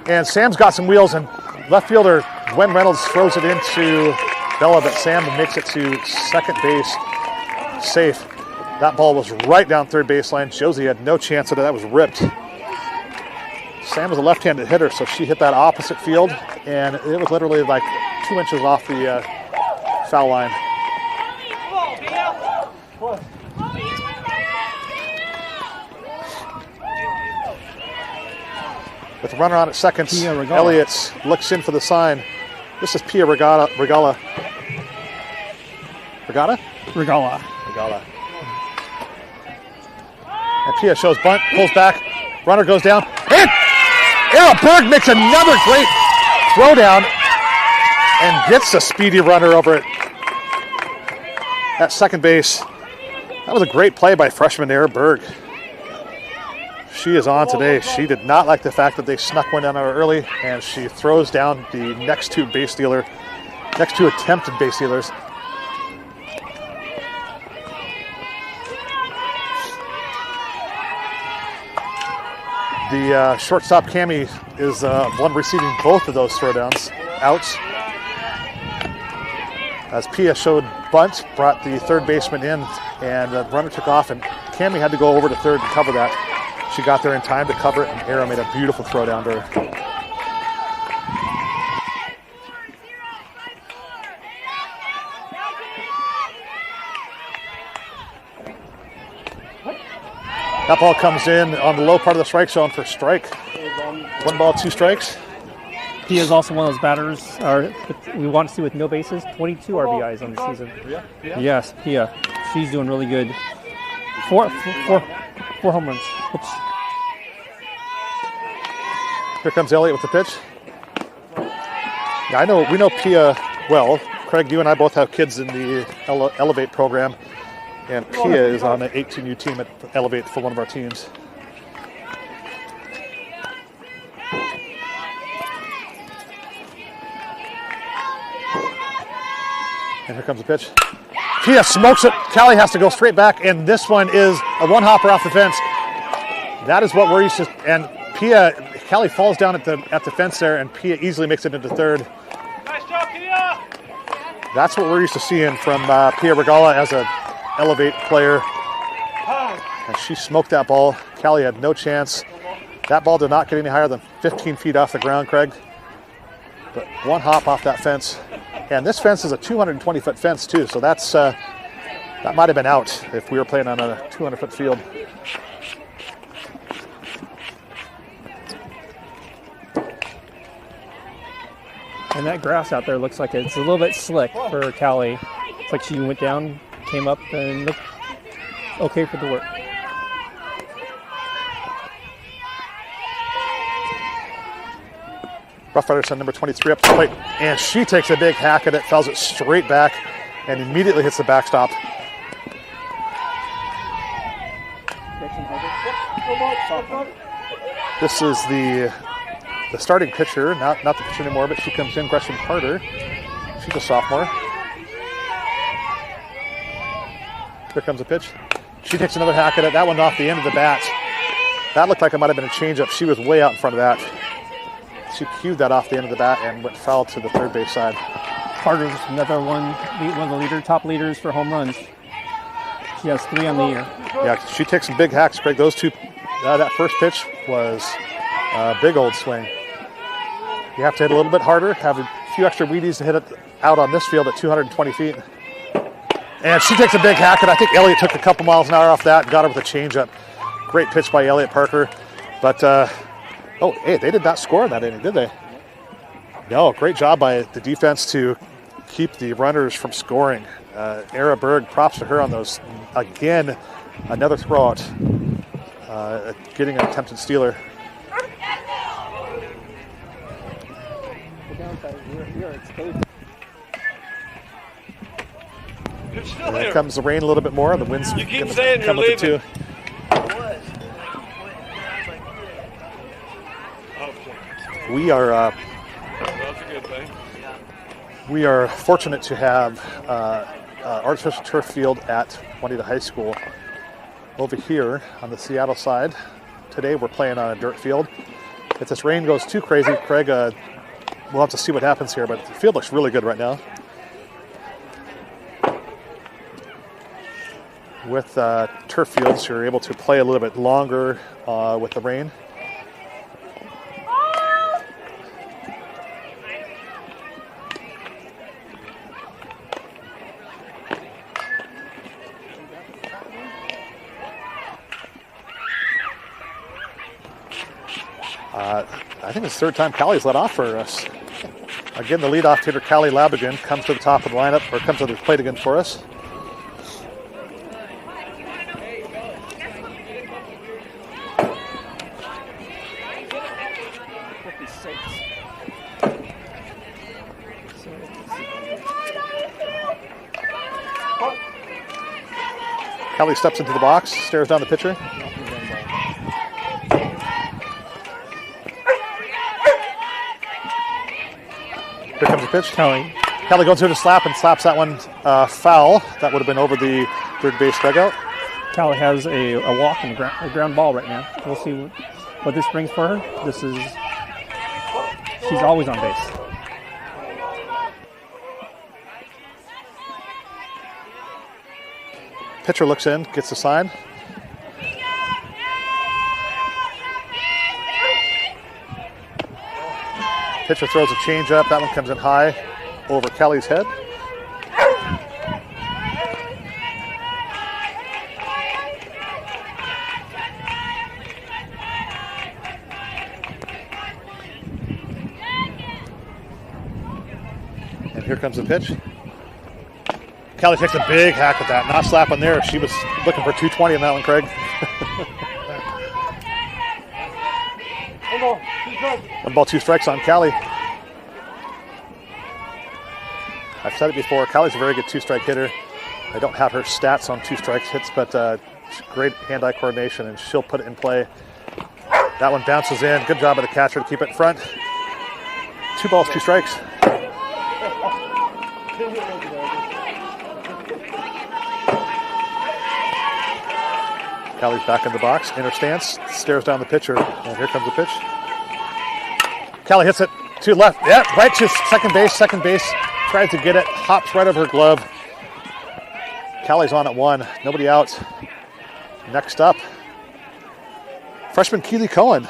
[SPEAKER 5] and Sam's got some wheels, and left fielder Gwen Reynolds throws it into Bella, but Sam makes it to second base safe. That ball was right down third baseline. Josie had no chance of it. That was ripped. Sam was a left-handed hitter, so she hit that opposite field, and it was literally like 2 inches off the foul line. With a runner on at second, Elliott looks in for the sign. This is Pia Regala. And Pia shows bunt, pulls back, runner goes down, and Era Berg makes another great throwdown and gets a speedy runner over at second base. That was a great play by freshman Era Berg. She is on today. She did not like the fact that they snuck one down on her early, and she throws down the next two attempted base stealers. The shortstop, Cammie, is one receiving both of those throwdowns. Outs. As Pia showed bunt, brought the third baseman in, and the runner took off, and Cammie had to go over to third to cover that. She got there in time to cover it, and Arrow made a beautiful throw down to her. That ball comes in on the low part of the strike zone for strike. 1 ball, 2 strikes.
[SPEAKER 6] He is also one of those batters we want to see with no bases. 22 RBIs on the season.
[SPEAKER 5] Yeah.
[SPEAKER 6] Yes, Pia. She's doing really good. Four home runs. Oops.
[SPEAKER 5] Here comes Elliott with the pitch. Yeah, we know Pia well. Craig, you and I both have kids in the Elevate program, and Pia is on the 18U team at Elevate for one of our teams. And here comes the pitch. Pia smokes it. Callie has to go straight back, and this one is a one-hopper off the fence. That is what we're used to. And Callie falls down at the fence there, and Pia easily makes it into third.
[SPEAKER 2] Nice job, Pia!
[SPEAKER 5] That's what we're used to seeing from Pia Regala as an Elevate player. And she smoked that ball. Callie had no chance. That ball did not get any higher than 15 feet off the ground, Craig. But one hop off that fence. And this fence is a 220-foot fence, too, so that might have been out if we were playing on a 200-foot field.
[SPEAKER 6] And that grass out there looks like it's a little bit slick for Callie. It's like she went down, came up, and looked okay for the work.
[SPEAKER 5] Rough Rider send number 23 up to the plate, and she takes a big hack at it, fouls it straight back, and immediately hits the backstop. This is the starting pitcher, not the pitcher anymore, but she comes in, Gretchen Carter. She's a sophomore. Here comes a pitch. She takes another hack at it. That one off the end of the bat. That looked like it might have been a changeup. She was way out in front of that. She cued that off the end of the bat and went foul to the third base side.
[SPEAKER 6] Carter's another one of the top leaders for home runs. She has 3 on the year.
[SPEAKER 5] Yeah, she takes some big hacks, Greg. Those two, that first pitch was a big old swing. You have to hit a little bit harder, have a few extra Wheaties to hit it out on this field at 220 feet. And she takes a big hack, and I think Elliott took a couple miles an hour off that and got her with a changeup. Great pitch by Elliott Parker. But, hey, they did not score in that inning, did they? No, great job by the defense to keep the runners from scoring. Era Berg, props to her on those. Again, another throwout, getting an attempted stealer. Here comes the rain a little bit more. The wind's
[SPEAKER 2] You keep
[SPEAKER 5] gonna
[SPEAKER 2] saying
[SPEAKER 5] come
[SPEAKER 2] you're
[SPEAKER 5] with it too. We are
[SPEAKER 2] That's a good thing.
[SPEAKER 5] we are fortunate to have artificial turf field at Juanita High School. Over here on the Seattle side, today we're playing on a dirt field. If this rain goes too crazy, Craig, we'll have to see what happens here, but the field looks really good right now. With turf fields, you're able to play a little bit longer with the rain. I think it's the third time Callie's led off for us. Again, the leadoff hitter, Callie Labigan, comes to the top of the lineup, or comes to the plate again for us. Callie steps into the box, stares down the pitcher. Here comes the pitch.
[SPEAKER 6] Callie.
[SPEAKER 5] Callie goes through to slap and slaps that one foul. That would have been over the third base dugout.
[SPEAKER 6] Callie has a walk and a ground ball right now. We'll see what this brings for her. She's always on base.
[SPEAKER 5] Pitcher looks in, gets the sign. Pitcher throws a changeup. That one comes in high over Kelly's head. And here comes the pitch. Kelly takes a big hack at that. Not slapping there. She was looking for 220 in that one, Craig. One ball, 2 strikes on Callie. I've said it before, Callie's a very good 2-strike hitter. I don't have her stats on 2-strike hits, but great hand-eye coordination, and she'll put it in play. That one bounces in. Good job of the catcher to keep it in front. 2 balls, 2 strikes. Callie's back in the box, in her stance, stares down the pitcher, and here comes the pitch. Callie hits it to left, yeah, right to second base, tries to get it, hops right over her glove. Callie's on at 1, nobody out. Next up, freshman Keely Cohen.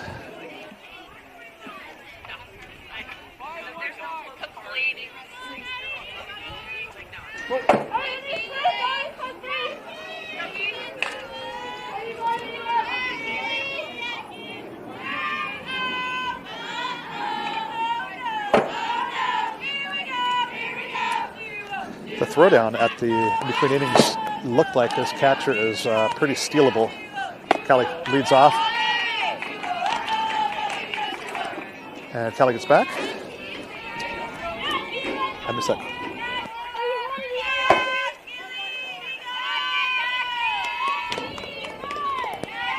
[SPEAKER 5] The throwdown at the in-between innings looked like this catcher is pretty stealable. Kelly leads off. And Kelly gets back. I missed that.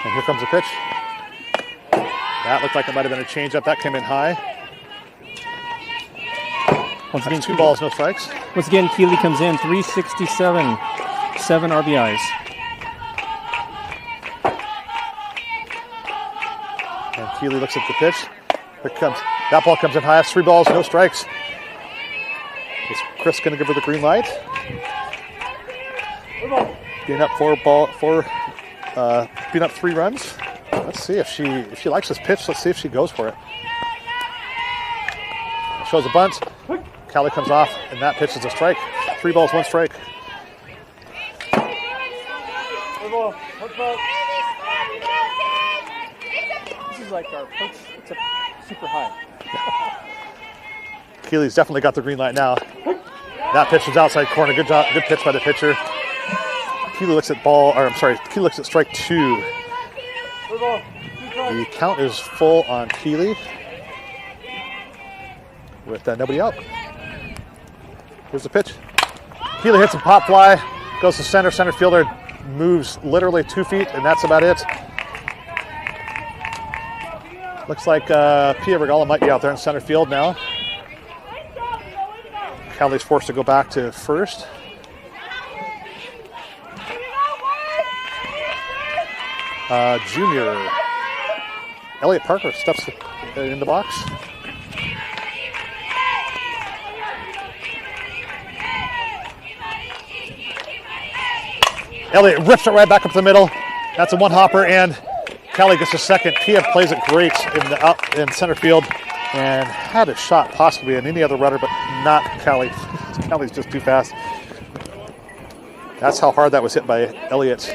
[SPEAKER 5] And here comes the pitch. That looked like it might have been a changeup. That came in high.
[SPEAKER 6] Once again,
[SPEAKER 5] 2 balls, no strikes.
[SPEAKER 6] Once again, Keely comes in, 367, 7 RBIs.
[SPEAKER 5] And Keely looks at the pitch. That ball comes in high. 3 balls, no strikes. Is Chris going to give her the green light? Being up 3 runs. Let's see if she likes this pitch. Let's see if she goes for it. Shows a bunt. Callie comes off, and that pitch is a strike. 3 balls, 1 strike.
[SPEAKER 1] This is like our pitch. It's a super high.
[SPEAKER 5] Keely's definitely got the green light now. That pitch is outside corner. Good job. Good pitch by the pitcher. Keely looks at Keely looks at strike 2. The count is full on Keely with nobody out. Here's the pitch. Keely hits a pop fly, goes to center. Center fielder moves literally 2 feet, and that's about it. Looks like Pia Regala might be out there in center field now. Callie's forced to go back to first. Junior Elliot Parker steps in the box. Elliott rips it right back up the middle. That's a 1-hopper, and Callie gets a second. Pia plays it great in center field and had a shot possibly in any other runner, but not Callie. Callie's just too fast. That's how hard that was hit by Elliott.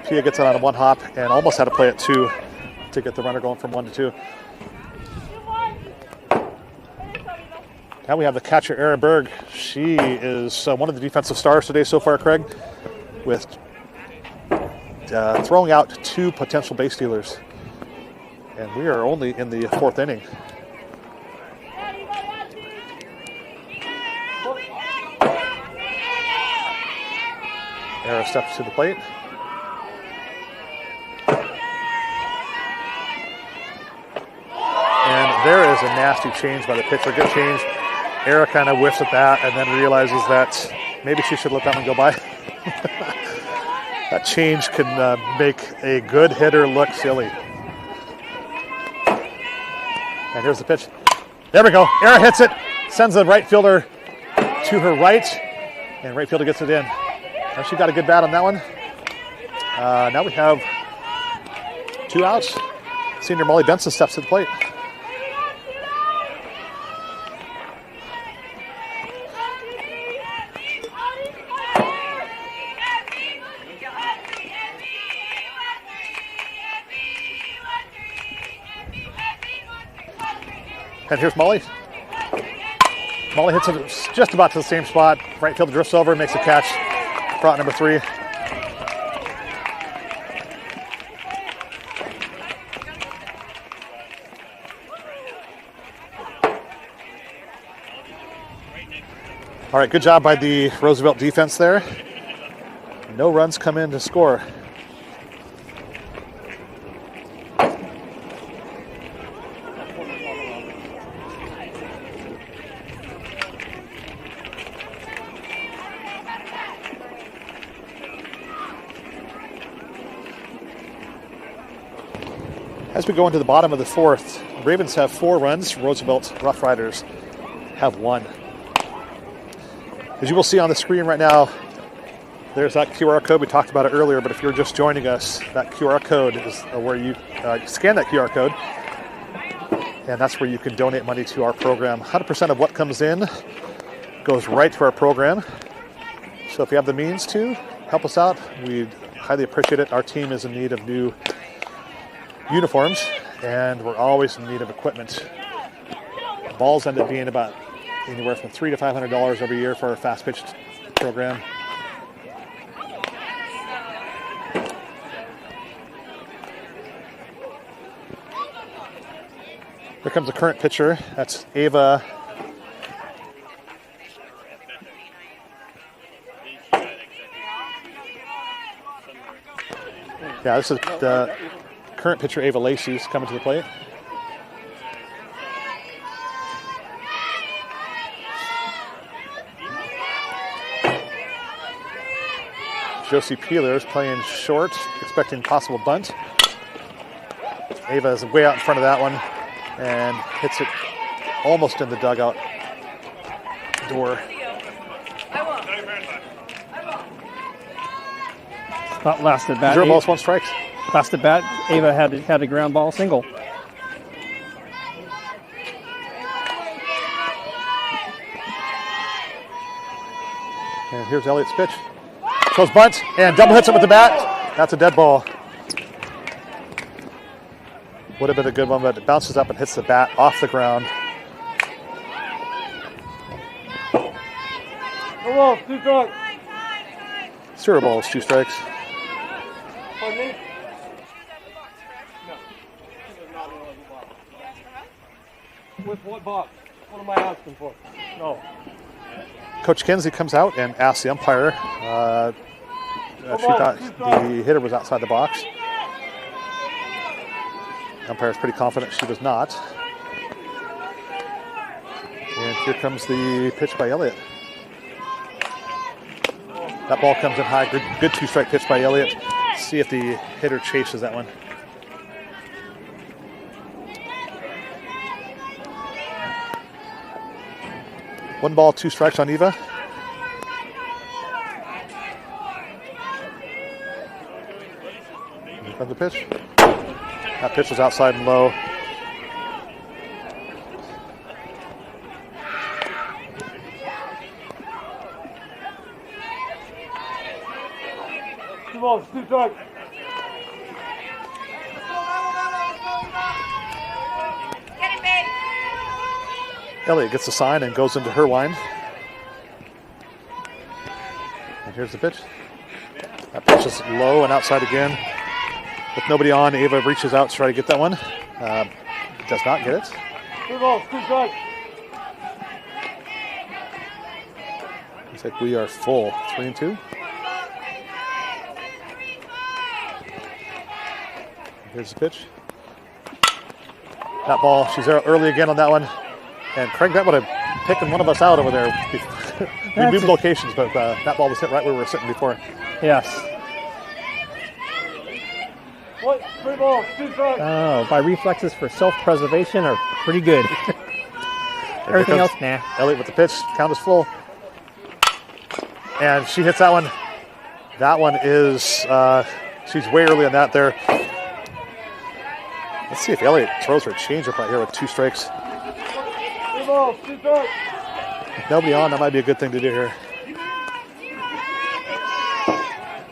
[SPEAKER 5] Pia gets it on a 1-hop and almost had to play it 2 to get the runner going from 1 to 2. Now we have the catcher, Erin Berg. She is one of the defensive stars today so far, Craig, with throwing out 2 potential base stealers. And we are only in the 4th inning. Era steps to the plate. And there is a nasty change by the pitcher. Good change. Era kind of whiffs at that and then realizes that maybe she should let that one go by. That change can make a good hitter look silly. And here's the pitch. There we go. Era hits it. Sends the right fielder to her right. And right fielder gets it in. Now she got a good bat on that one. Now we have 2 outs. Senior Molly Benson steps to the plate. And here's Molly. Molly hits it just about to the same spot. Right fielder drifts over, makes a catch for out number 3. All right, good job by the Roosevelt defense there. No runs come in to score. As we go into the bottom of the 4th, Ravens have 4 runs. Roosevelt Rough Riders have 1. As you will see on the screen right now, there's that QR code. We talked about it earlier, but if you're just joining us, that QR code is where you scan that QR code, and that's where you can donate money to our program. 100% of what comes in goes right to our program. So if you have the means to help us out, we'd highly appreciate it. Our team is in need of new uniforms, and we're always in need of equipment. Balls end up being about anywhere from $300 to $500 every year for our fast pitch program. Here comes the current pitcher. That's Ava. Yeah, this is the current pitcher, Ava Lacey's coming to the plate. Josie Peeler is playing short, expecting possible bunt. Ava is way out in front of that one and hits it almost in the dugout door.
[SPEAKER 6] Last at bat.
[SPEAKER 5] 0 balls, 1 strikes.
[SPEAKER 6] Last at bat, Ava had a ground ball single.
[SPEAKER 5] And here's Elliott's pitch. Throws bunt and double hits it with the bat. That's a dead ball. Would have been a good one, but it bounces up and hits the bat off the ground.
[SPEAKER 2] Come on, 2 strikes.
[SPEAKER 5] 0 balls, 2 strikes.
[SPEAKER 2] Pardon me? With what box? What am I asking for? No.
[SPEAKER 5] Coach Kinsey comes out and asks the umpire. She thought the hitter was outside the box. The umpire is pretty confident she was not. And here comes the pitch by Elliott. That ball comes in high. Good 2-strike pitch by Elliott. See if the hitter chases that one. One ball, 2 strikes on Eva. Here comes the pitch. That pitch was outside and low.
[SPEAKER 2] Come on, 2 strikes.
[SPEAKER 5] Elliott gets the sign and goes into her line. And here's the pitch. That pitch is low and outside again. With nobody on, Ava reaches out to try to get that one. Does not get it.
[SPEAKER 2] 2 balls, 2 strikes.
[SPEAKER 5] Looks like we are full. 3-2. Here's the pitch. That ball, she's there early again on that one. And Craig, that would have taken one of us out over there. We moved locations, but that ball was hit right where we were sitting before.
[SPEAKER 6] Yes.
[SPEAKER 2] What? 3 balls, 2 strikes.
[SPEAKER 6] Oh, my reflexes for self-preservation are pretty good. Everything else, nah.
[SPEAKER 5] Elliott with the pitch. Count is full. And she hits that one. That one is, she's way early on that there. Let's see if Elliott throws her changeup right here with 2 strikes.
[SPEAKER 2] 3 balls, 2 strikes.
[SPEAKER 5] With nobody on, that might be a good thing to do here.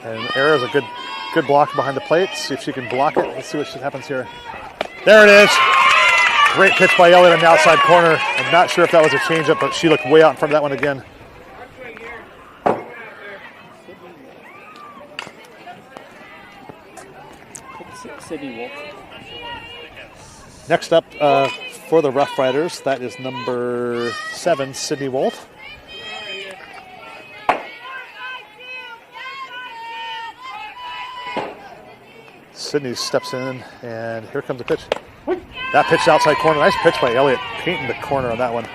[SPEAKER 5] And Era's a good block behind the plate. See if she can block it. Let's see what happens here. There it is. Great pitch by Elliott on the outside corner. I'm not sure if that was a changeup, but she looked way out in front of that one again.
[SPEAKER 6] Sydney Wolf.
[SPEAKER 5] Next up for the Rough Riders, that is number 7, Sydney Wolf. Sydney steps in, and here comes the pitch. That pitch outside corner. Nice pitch by Elliott, painting the corner on that one.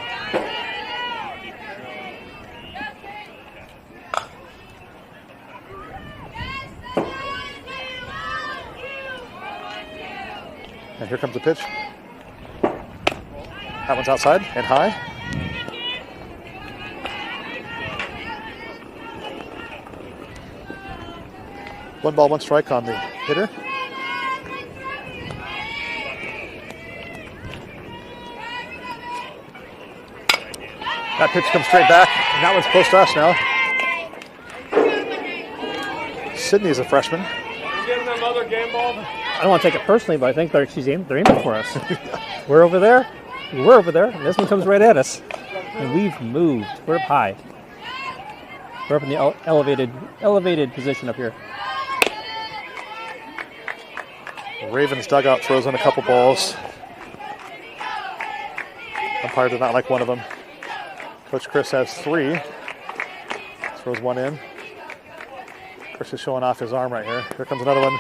[SPEAKER 5] And here comes the pitch. That one's outside and high. One ball, 1 strike on the hitter. That pitch comes straight back, and that one's close to us now. Sydney's a freshman.
[SPEAKER 2] You getting them other game balls?
[SPEAKER 6] I don't want to take it personally, but I think they're aiming for us. We're over there. We're over there. And this one comes right at us. And we've moved. We're up high. We're up in the elevated position up here.
[SPEAKER 5] Ravens dugout throws in a couple balls. Umpire did not like one of them. Coach Chris has 3. Throws one in. Chris is showing off his arm right here. Here comes another one.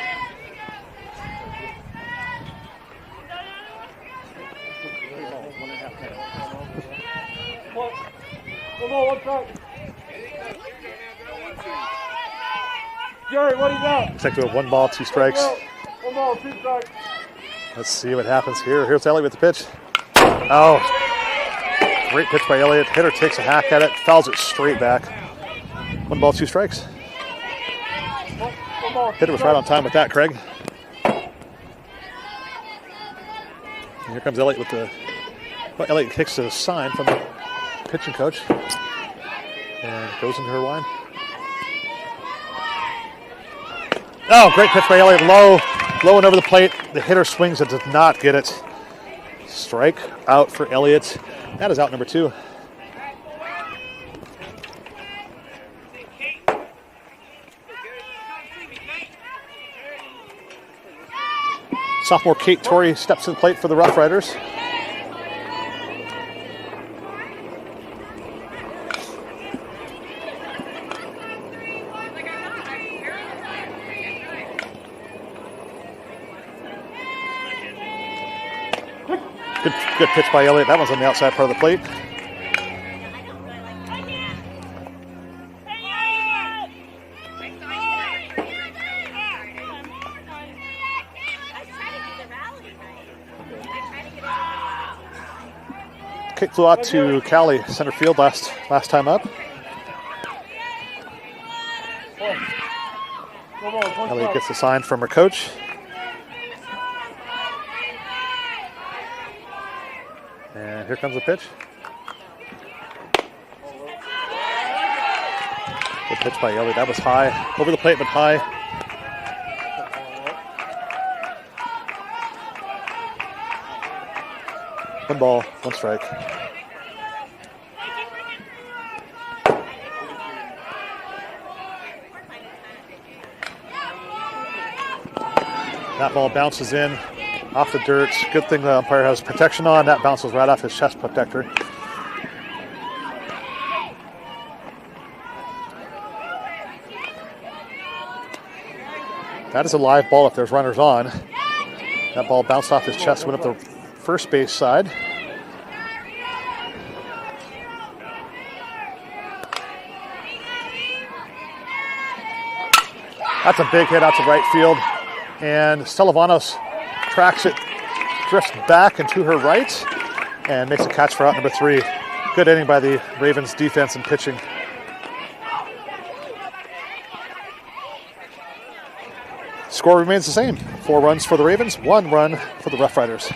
[SPEAKER 2] Jerry, what do you got?
[SPEAKER 5] Looks like we have 1 ball, 2 strikes.
[SPEAKER 2] 1 ball, 2 strikes.
[SPEAKER 5] Let's see what happens here. Here's Elliott with the pitch. Oh, great pitch by Elliott. Hitter takes a hack at it, fouls it straight back. 1 ball, 2 strikes. Hitter was right on time with that, Craig. And here comes Elliott with the. Well, Elliott kicks a sign from the pitching coach and goes into her line. Oh, great pitch by Elliott. Low and over the plate. The hitter swings and does not get it. Strike out for Elliott. That is out number 2. Sophomore Kate Torrey steps to the plate for the Rough Riders. Good pitch by Elliott. That one's on the outside part of the plate. Kick flew out to Callie center field last time up. Elliott gets the sign from her coach. And here comes the pitch. Good pitch by Elliott. That was high. Over the plate, but high. One ball, 1 strike. That ball bounces in off the dirt. Good thing the umpire has protection on. That bounces right off his chest protector. That is a live ball if there's runners on. That ball bounced off his chest, went up the first base side. That's a big hit out to right field. And Stellavanos tracks it, drifts back and to her right, and makes a catch for out number 3. Good inning by the Ravens defense and pitching. Score remains the same. 4 runs for the Ravens, 1 run for the Rough Riders.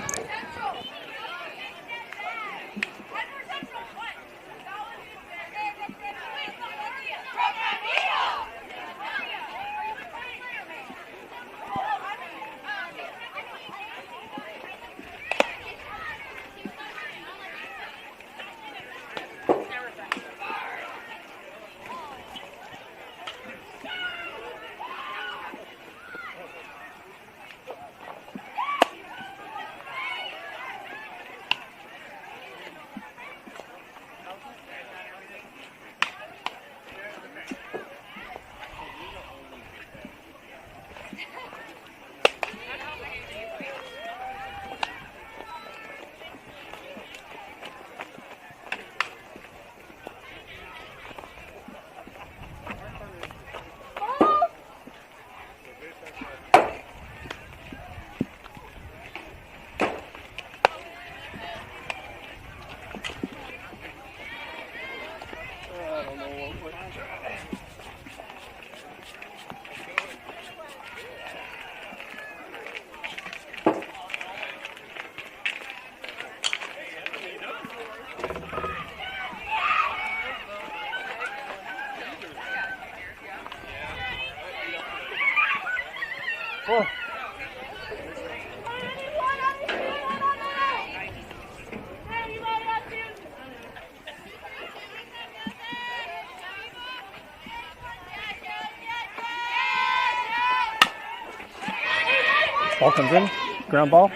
[SPEAKER 6] Ball comes in, ground ball.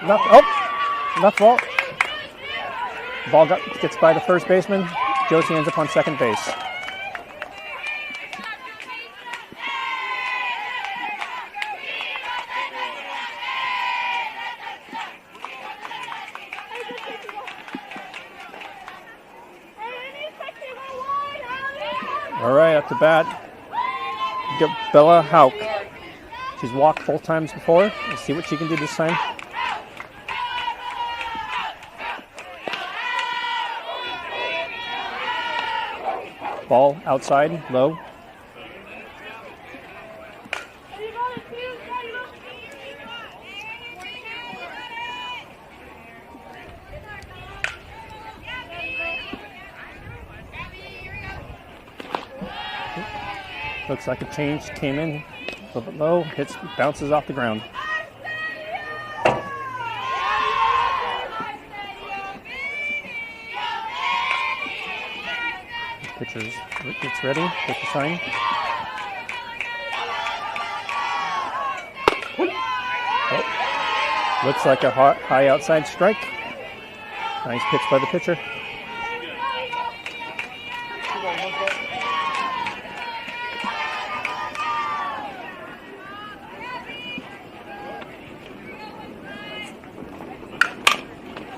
[SPEAKER 6] Left ball. Ball gets by the first baseman. Josie ends up on second base. All right, up to bat. Get Bella Hauk. She's walked full times before. Let's see what she can do this time. Ball outside, low. Looks like a change came in. A little bit low, bounces off the ground. Pitcher gets ready, puts the sign. Oh. Looks like a high outside strike. Nice pitch by the pitcher.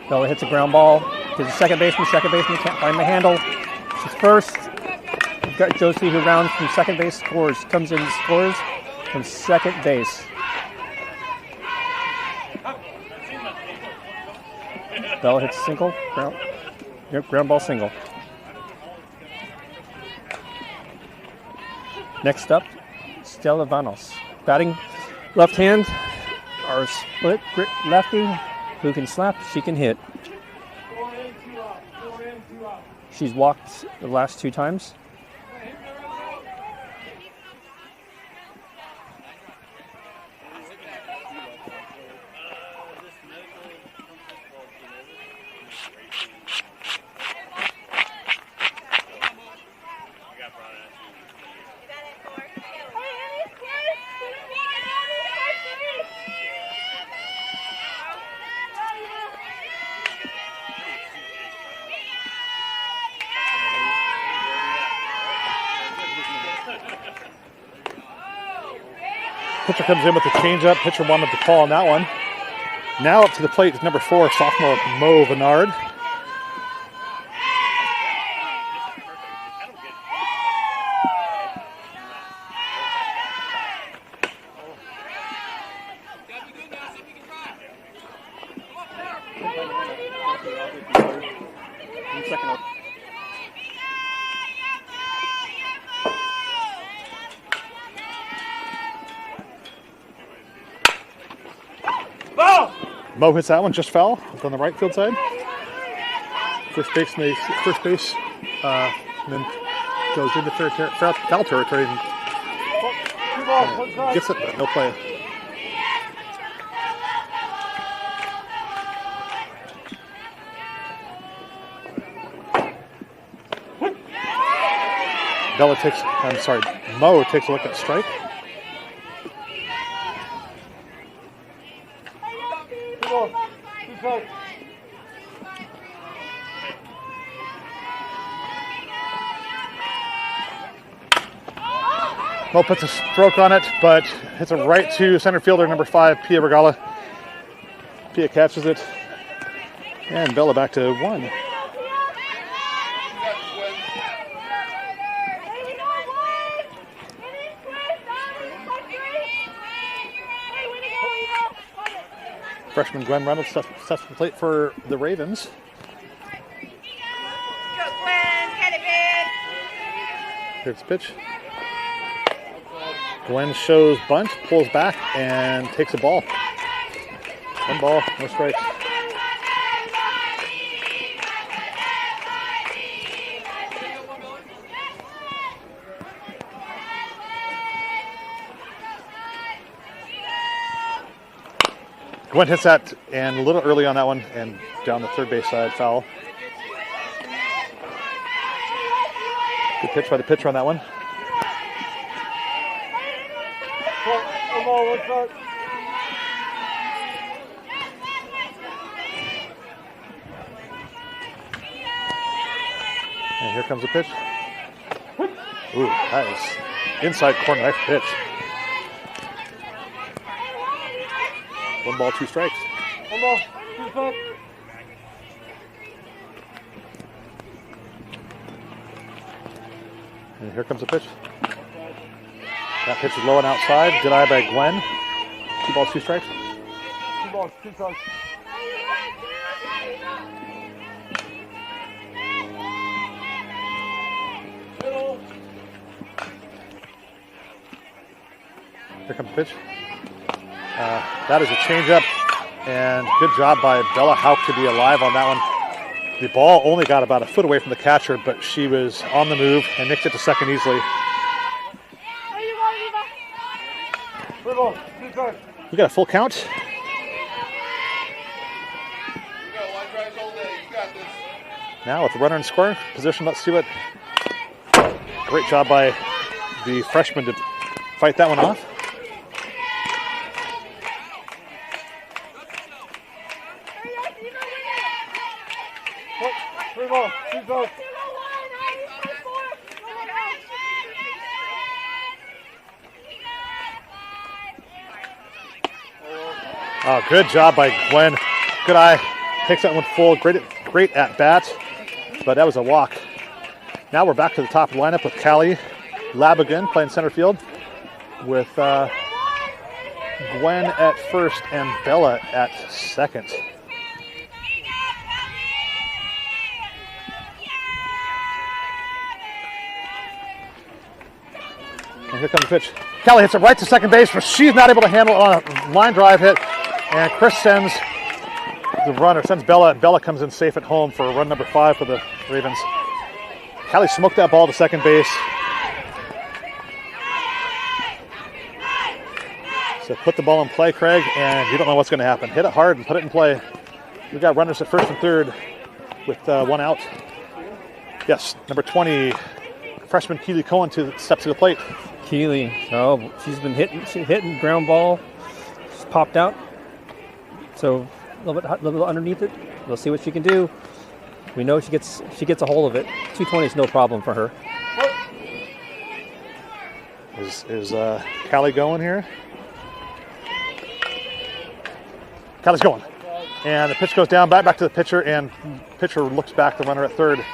[SPEAKER 6] Bella hits a ground ball to the second baseman. Second baseman can't find the handle. She's first. We've got Josie who rounds from second base, scores, comes in, scores from second base. Bella hits a single, ground ball single. Next up, Stella Vanos. Batting left hand, our split lefty. Who can slap, she can hit. She's walked the last 2 times.
[SPEAKER 5] Pitcher comes in with the changeup. Pitcher wanted to call on that one. Now up to the plate is number 4, sophomore Mo Venard.
[SPEAKER 2] I'll take the third. And second up.
[SPEAKER 5] Mo hits that one, just foul. It's on the right field side. First base, and then goes into foul territory and gets it, but no play. Mo takes a look at strike. Mo puts a stroke on it, but hits a right to center fielder number 5, Pia Regala. Pia catches it, and Bella back to 1. Freshman Gwen Reynolds steps to the plate for the Ravens. Here's the pitch. Gwen shows bunt, pulls back, and takes a ball. 1 ball, no strikes. Gwen hits that, and a little early on that one, and down the third base side, foul. Good pitch by the pitcher on that one. And here comes the pitch. Ooh, nice. Inside corner, nice pitch. 1 ball, 2 strikes.
[SPEAKER 2] 1 ball, 2 strikes.
[SPEAKER 5] And here comes the pitch. That pitch is low and outside. Good eye by Gwen. 2 balls, 2 strikes.
[SPEAKER 2] 2 balls, 2 strikes.
[SPEAKER 5] Here comes the pitch. That is a changeup, and good job by Bella Hauk to be alive on that one. The ball only got about a foot away from the catcher, but she was on the move and nicked it to second easily. We got a full count. Now with the runner in scoring position, let's see what. Great job by the freshman to fight that one off. Oh, good job by Gwen. Good eye. Takes that one full. Great at bat, but that was a walk. Now we're back to the top of the lineup with Callie Labigan playing center field with Gwen at first and Bella at second. And here comes the pitch. Callie hits it right to second base, but she's not able to handle it on a line drive hit. And Chris sends Bella. Bella comes in safe at home for run number 5 for the Ravens. Callie smoked that ball to second base. So put the ball in play, Craig, and you don't know what's going to happen. Hit it hard and put it in play. We've got runners at first and third with 1 out. Yes, number 20, freshman Keely Cohen steps to the plate.
[SPEAKER 6] Keely, she's been hitting ground ball. She's popped out. So a little bit underneath it. We'll see what she can do. We know she gets a hold of it. 220 is no problem for her.
[SPEAKER 5] Is Callie going here? Callie's going. And the pitch goes down, back to the pitcher, and pitcher looks back, the runner at third.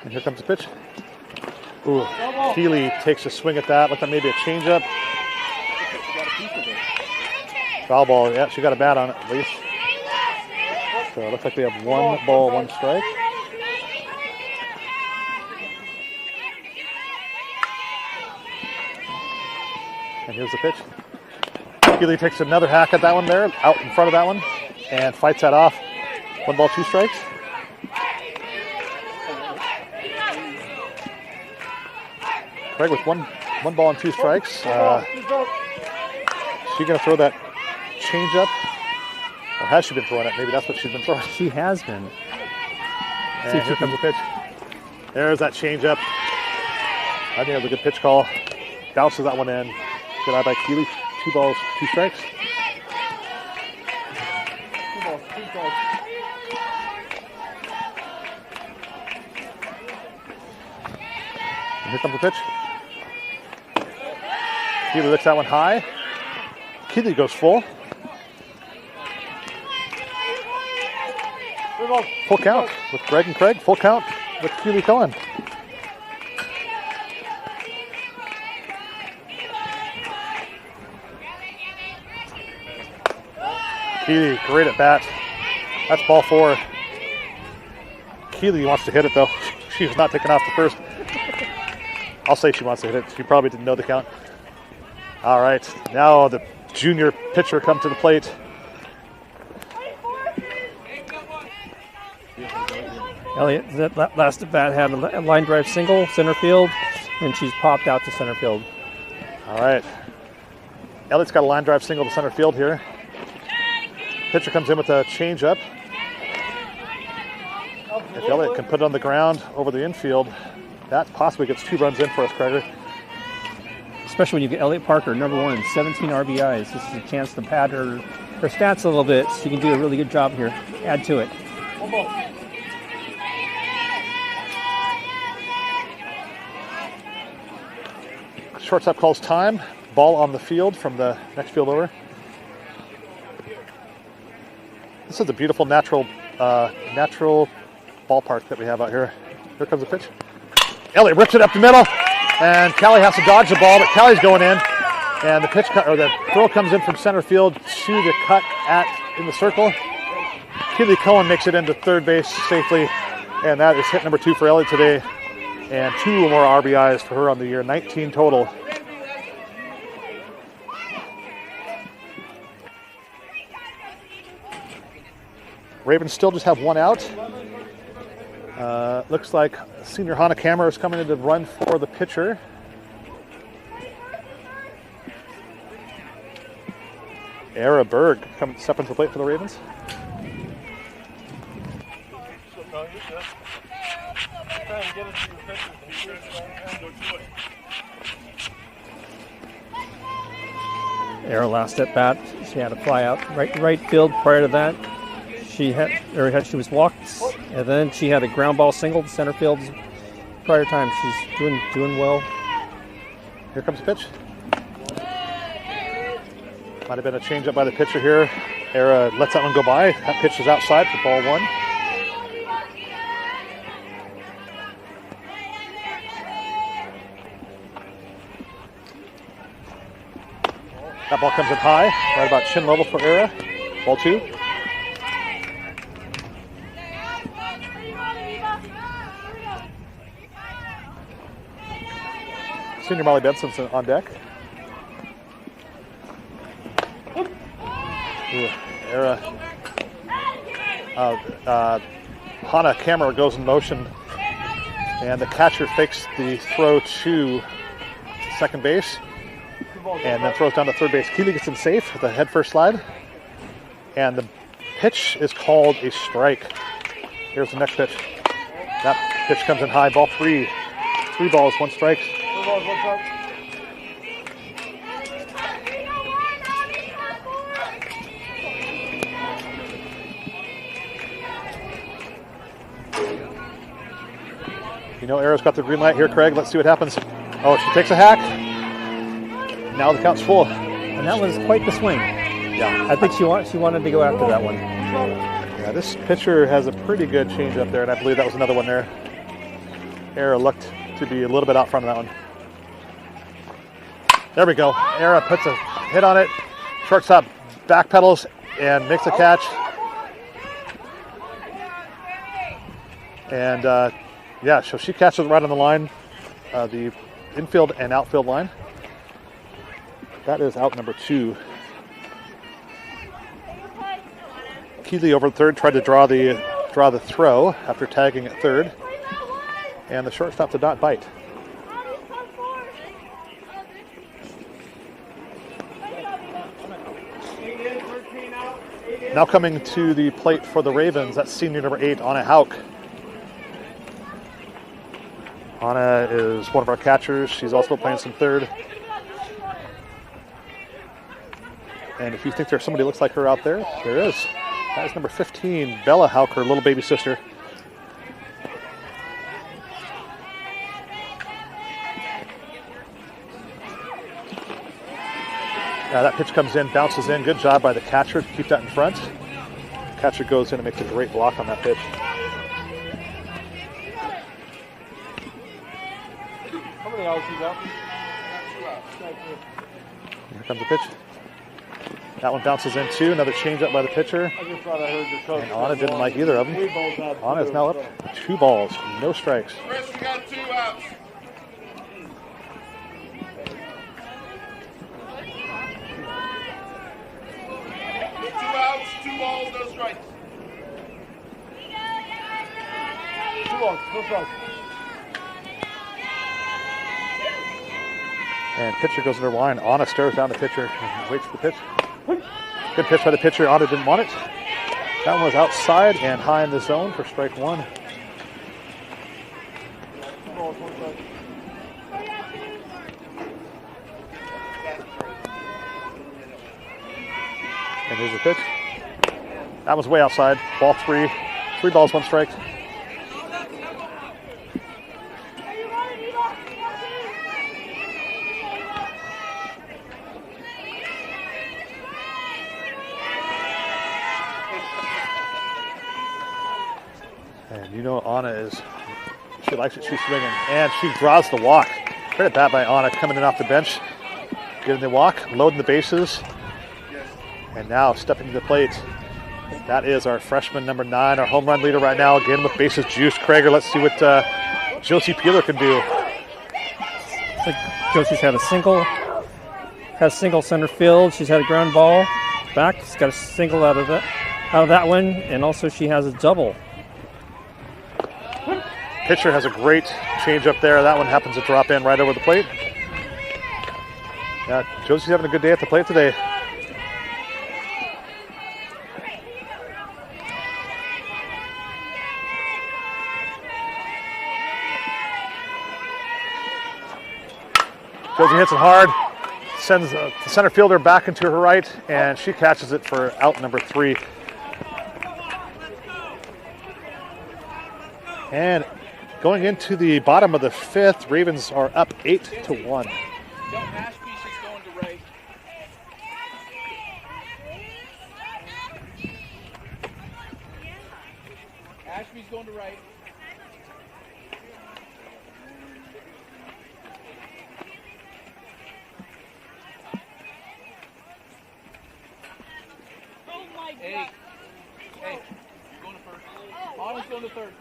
[SPEAKER 5] And here comes the pitch. Ooh, Keeley takes a swing at that. Looked like maybe a changeup. Foul ball. Yeah, she got a bat on it at least. So it looks like we have 1 ball, 1 strike. And here's the pitch. Keeley takes another hack at that one there, out in front of that one, and fights that off. 1 ball, 2 strikes. Craig with one ball and 2 strikes. She going to throw that changeup? Or has she been throwing it? Maybe that's what she's been throwing.
[SPEAKER 6] She has been.
[SPEAKER 5] And here comes the pitch. There's that changeup. I think that was a good pitch call. Bounces that one in. Good eye by Keeley. 2 balls, 2 strikes.
[SPEAKER 2] 2 balls, 2 strikes.
[SPEAKER 5] And here comes the pitch. Keeley looks that one high. Keeley goes full. Full count with Greg and Craig. Full count with Keeley Cohen. Keeley, great at bat. That's ball 4. Keeley wants to hit it though. She was not taking off the first. I'll say she wants to hit it. She probably didn't know the count. All right, now the junior pitcher comes to the plate.
[SPEAKER 6] Elliott, that last at bat had a line drive single, center field, and she's popped out to center field.
[SPEAKER 5] All right. Elliott's got a line drive single to center field here. Pitcher comes in with a changeup. If Elliott can put it on the ground over the infield, that possibly gets 2 runs in for us, Craig.
[SPEAKER 6] Especially when you get Elliott Parker, number 1, 17 RBIs. This is a chance to pad her stats a little bit. She can do a really good job here. Add to it.
[SPEAKER 5] Shortstop calls time. Ball on the field from the next field over. This is a beautiful natural ballpark that we have out here. Here comes the pitch. Elliott rips it up the middle, and Callie has to dodge the ball, but Callie's going in, and the throw comes in from center field to the cut in the circle. Keeley Cohen makes it into third base safely, and that is hit number 2 for Elliott today, and 2 more RBIs for her on the year, 19 total. Ravens still just have 1 out. Looks like senior Hannah Kammer is coming in to run for the pitcher. Era Berg step into the plate for the Ravens.
[SPEAKER 6] Era last at bat, she had a fly out right field. Prior to that, she was walked, and then she had a ground ball single to center field. Prior time, she's doing well.
[SPEAKER 5] Here comes the pitch. Might have been a changeup by the pitcher here. Era lets that one go by. That pitch is outside for ball 1. That ball comes in high, right about chin level for Era. Ball 2. Senior Molly Benson's on deck. Era. Hannah Kammer goes in motion, and the catcher fakes the throw to second base, and then throws down to third base. Keeley gets in safe with a head first slide, and the pitch is called a strike. Here's the next pitch. That pitch comes in high, ball 3. 3 balls, 1 strike. You know, Era's got the green light here, Craig. Let's see what happens. Oh, she takes a hack. Now the count's full.
[SPEAKER 6] And that was quite the swing.
[SPEAKER 5] Yeah.
[SPEAKER 6] I think she wanted to go after that one.
[SPEAKER 5] Yeah, this pitcher has a pretty good change up there, and I believe that was another one there. Era looked to be a little bit out front of that one. There we go. Era puts a hit on it. Shortstop backpedals and makes a catch. And yeah, so she catches right on the line, the infield and outfield line. That is out number 2. Keeley over third tried to draw the throw after tagging at third, and the shortstop did not bite. Now coming to the plate for the Ravens, that's senior number 8, Anna Hauk. Anna is one of our catchers. She's also playing some third. And if you think there's somebody who looks like her out there, there is. That is number 15, Bella Hauk, her little baby sister. That pitch comes in, bounces in. Good job by the catcher to keep that in front. The catcher goes in and makes a great block on that pitch.
[SPEAKER 2] How many outs you got?
[SPEAKER 5] Here comes the pitch. That one bounces in too. Another changeup by the pitcher.
[SPEAKER 2] I just thought I heard your coach.
[SPEAKER 5] And Anna didn't like either of them. Anna is now up 2 balls, no strikes.
[SPEAKER 3] Chris, we got 2 outs. 2 outs, 2 balls, no strikes.
[SPEAKER 2] 2 outs, no strikes.
[SPEAKER 5] And pitcher goes under line. Anna stares down the pitcher and waits for the pitch. Good pitch by the pitcher. Anna didn't want it. That one was outside and high in the zone for strike 1.
[SPEAKER 2] 2 balls, 1 strike.
[SPEAKER 5] And here's the pitch. That was way outside. Ball 3. 3 balls, 1 strike. And you know Anna she likes it, she's swinging. And she draws the walk. Great at bat by Anna coming in off the bench. Getting the walk, loading the bases. And now stepping to the plate. That is our freshman number 9, our home run leader right now. Again with bases juiced. Krager, let's see what Josie Peeler can do.
[SPEAKER 6] Looks like Josie's had a single. Has single center field. She's had a ground ball back. She's got a single out of that one. And also she has a double.
[SPEAKER 5] Pitcher has a great change up there. That one happens to drop in right over the plate. Yeah, Josie's having a good day at the plate today. Josie hits it hard, sends the center fielder back into her right, and she catches it for out number 3. And going into the bottom of the 5th, Ravens are up 8-1.
[SPEAKER 1] Ashby's just going to right. Ashby's going to right.
[SPEAKER 4] Oh my
[SPEAKER 1] Hey,
[SPEAKER 4] God.
[SPEAKER 1] hey, going to first. Anna's going to third.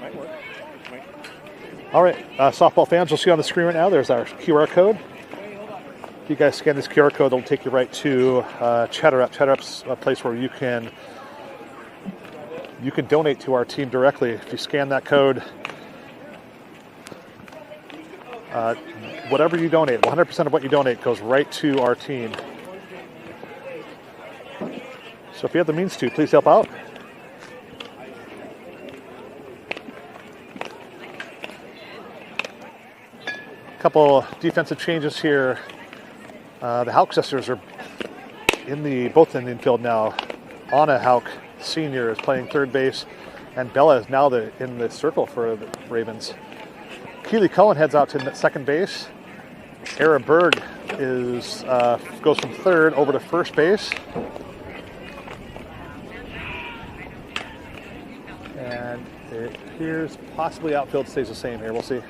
[SPEAKER 5] Might work. All right, softball fans, you'll see on the screen right now, there's our QR code. If you guys scan this QR code, it'll take you right to Chatter Up. Chatter Up's a place where you can donate to our team directly. If you scan that code, whatever you donate, 100% of what you donate goes right to our team. So if you have the means to, please help out. Couple defensive changes here. The Hauk sisters are both in the infield now. Anna Hauk, senior, is playing third base, and Bella is now in the circle for the Ravens. Keely Cohen heads out to second base. Era Berg goes from third over to first base. It appears possibly outfield stays the same here. We'll see.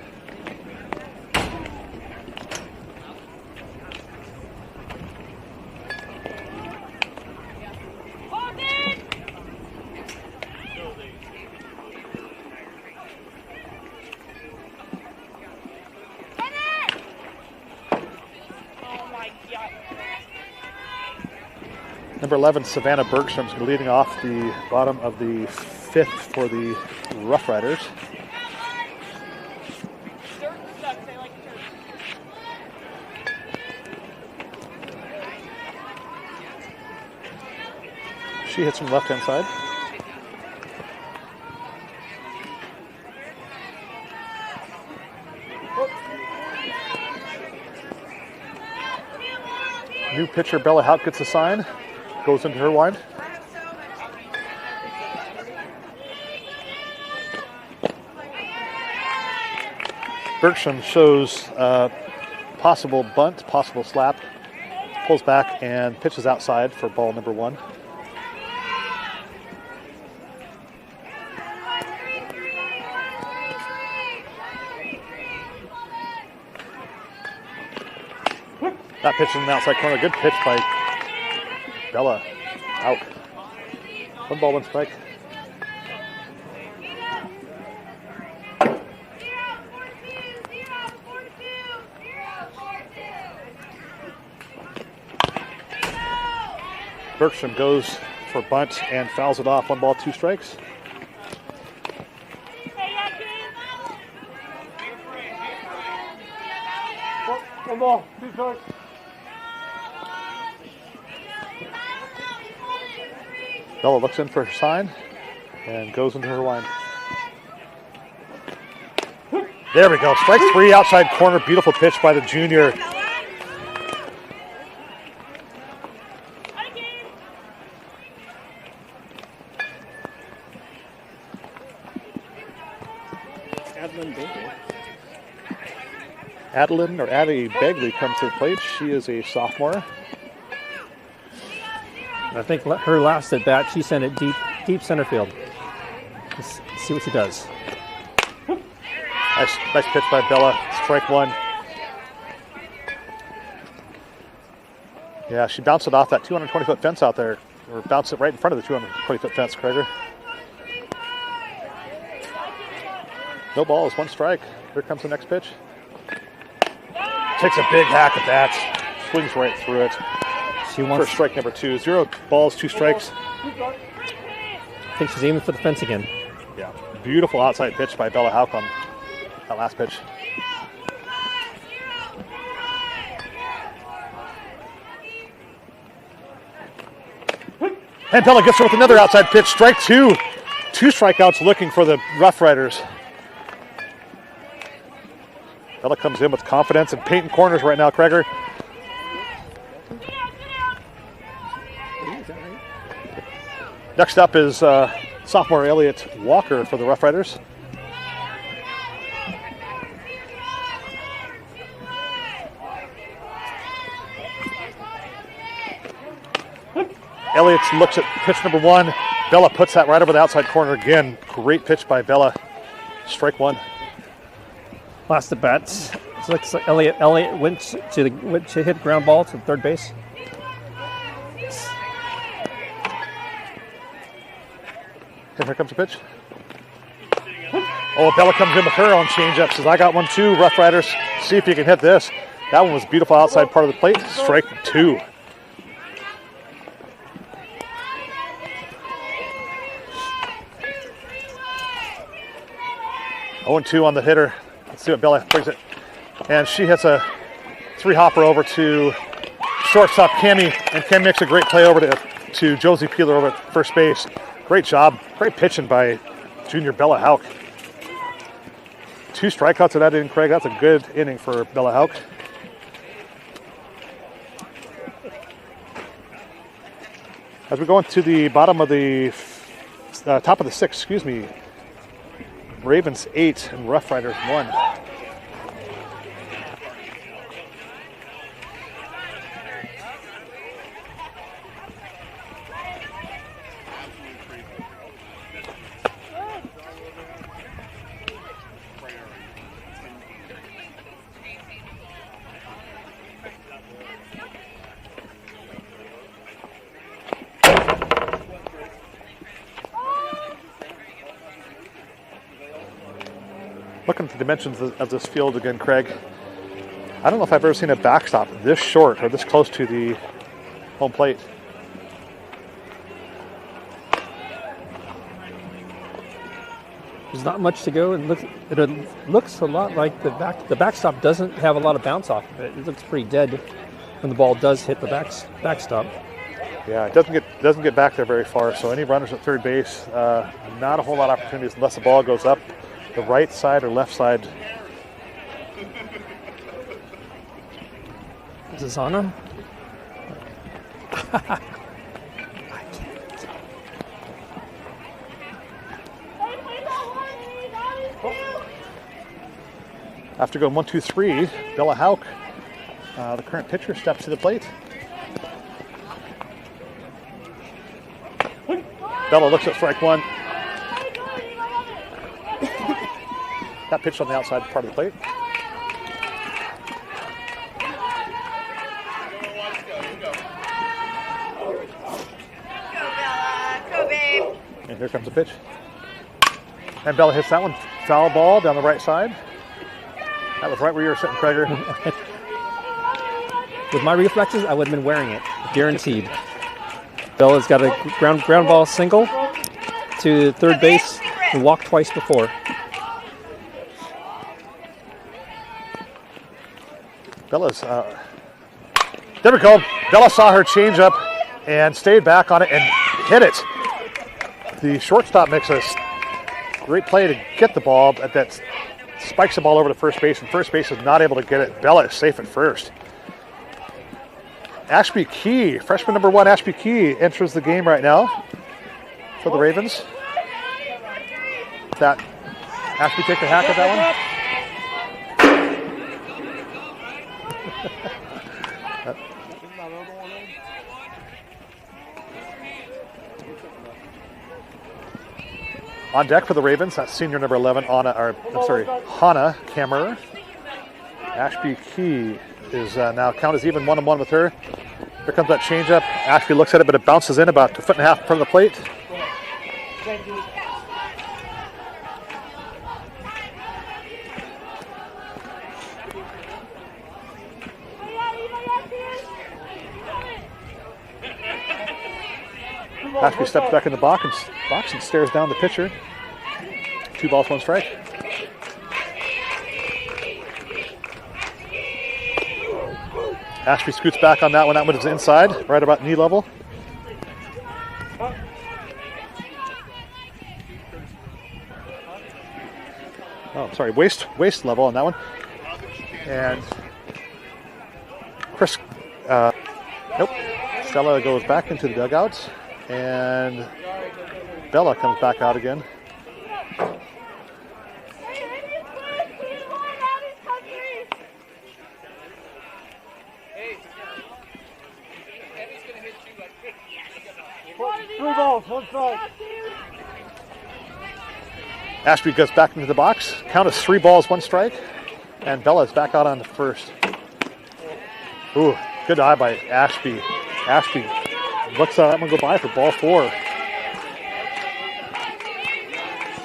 [SPEAKER 5] Number 11, Savannah Bergstrom's leading off the bottom of the 5th for the Rough Riders. She hits from the left-hand side. New pitcher Bella Houck gets a sign. Goes into her line. Bergstrom shows possible bunt, possible slap, pulls back and pitches outside for ball number 1. That pitch in the outside corner, good pitch by Bella out. 1 ball, 1 strike. Bergstrom goes for bunt and fouls it off. 1 ball, 2 strikes.
[SPEAKER 2] One ball, 2 strikes.
[SPEAKER 5] Bella looks in for her sign and goes into her line. There we go. Strike 3, outside corner. Beautiful pitch by the junior. Addie Begley comes to the plate. She is a sophomore.
[SPEAKER 6] I think her last at bat, she sent it deep center field. Let's see what she does.
[SPEAKER 5] Nice pitch by Bella. Strike 1. Yeah, she bounced it off that 220-foot fence out there. Or bounced it right in front of the 220-foot fence, Krager. No balls, 1 strike. Here comes the next pitch. Takes a big hack at that. Swings right through it.
[SPEAKER 6] She wants
[SPEAKER 5] for strike number 2. 0 balls, 2 strikes.
[SPEAKER 6] I think she's aiming for the fence again.
[SPEAKER 5] Yeah. Beautiful outside pitch by Bella Houck on that last pitch. And Bella gets her with another outside pitch. Strike 2. 2 strikeouts looking for the Rough Riders. Bella comes in with confidence and painting corners right now, Krager. Next up is sophomore Elliott Walker for the Rough Riders. Elliott looks at pitch number 1. Bella puts that right over the outside corner again. Great pitch by Bella. Strike 1.
[SPEAKER 6] Last at bat. It looks like Elliott went to hit ground ball to third base.
[SPEAKER 5] And here comes the pitch. Oh, Bella comes in with her own changeup. Says, I got one too, Rough Riders. See if you can hit this. That one was beautiful outside part of the plate. Strike 2. Oh, 0-2 on the hitter. Let's see what Bella brings it. And she hits a 3-hopper over to shortstop Cammie. And Cammie makes a great play over to Josie Peeler over at first base. Great job. Great pitching by junior Bella Houck. 2 strikeouts in that inning, Craig. That's a good inning for Bella Houck. As we go into the bottom of the top of the 6th, excuse me. Ravens 8 and Rough Riders 1. the dimensions of this field again, Craig. I don't know if I've ever seen a backstop this short or this close to the home plate.
[SPEAKER 6] There's not much to go. It looks a lot like the backstop doesn't have a lot of bounce off of it. It looks pretty dead when the ball does hit the backstop.
[SPEAKER 5] Yeah, it doesn't get back there very far. So any runners at third base, not a whole lot of opportunities unless the ball goes up the right side or left side.
[SPEAKER 6] Is this on him?
[SPEAKER 5] After going 1, 2, 3, Bella Hauk, the current pitcher, steps to the plate. Bella looks at strike one. That pitch on the outside part of the plate.
[SPEAKER 4] Go, babe.
[SPEAKER 5] And here comes the pitch. And Bella hits that one. Foul ball down the right side. That was right where you were sitting, Kreger.
[SPEAKER 6] With my reflexes, I would have been wearing it, guaranteed. Bella's got a ground ball single to third base and walked twice before.
[SPEAKER 5] Bella's, there we go. Bella saw her change up and stayed back on it and hit it. The shortstop makes a great play to get the ball, but that spikes the ball over to first base, and first base is not able to get it. Bella is safe at first. Ashby Key, freshman number 1, Ashby Key, enters the game right now for the Ravens. That Ashby take the hack at that one. On deck for the Ravens, that's senior number 11, Hannah Kammerer. Ashby Key is now count is even 1-1 with her. Here comes that changeup. Ashby looks at it, but it bounces in about 1.5 feet in front of the plate. Ashby steps back in the box and stares down the pitcher. 2 balls, 1 strike. Ashby scoots back on that one. That one is inside, right about knee level. Oh, sorry, waist level on that one. And Chris, nope. Stella goes back into the dugout, and Bella comes back out again. Ashby goes back into the box. Count is 3 balls, 1 strike. And Bella's back out on the first. Ooh, good eye by Ashby. Ashby looks that one go by for ball 4.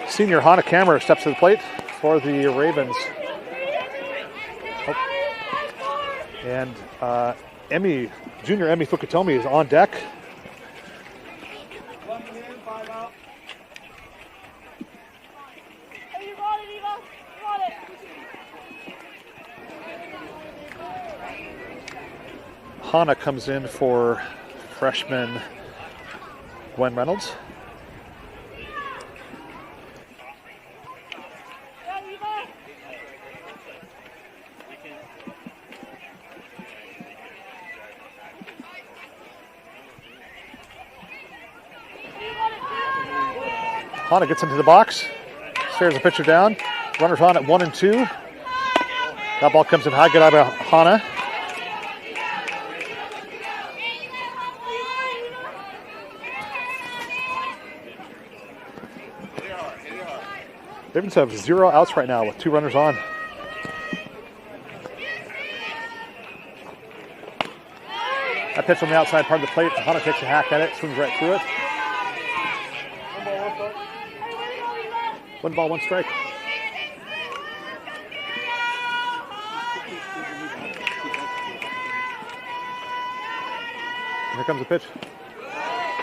[SPEAKER 5] Senior Hannah Kammerer steps to the plate for the Ravens. Oh. And Junior Emmy Fukutomi is on deck. Hannah comes in for freshman Gwen Reynolds. Hannah gets into the box, stares the pitcher down. Runners on at 1 and 2. That ball comes in high, good eye by Hannah. Ravens have 0 outs right now with 2 runners on. That pitch on the outside part of the plate. Hannah takes a hack at it, swings right through it. 1 ball, 1 strike. Here comes the pitch.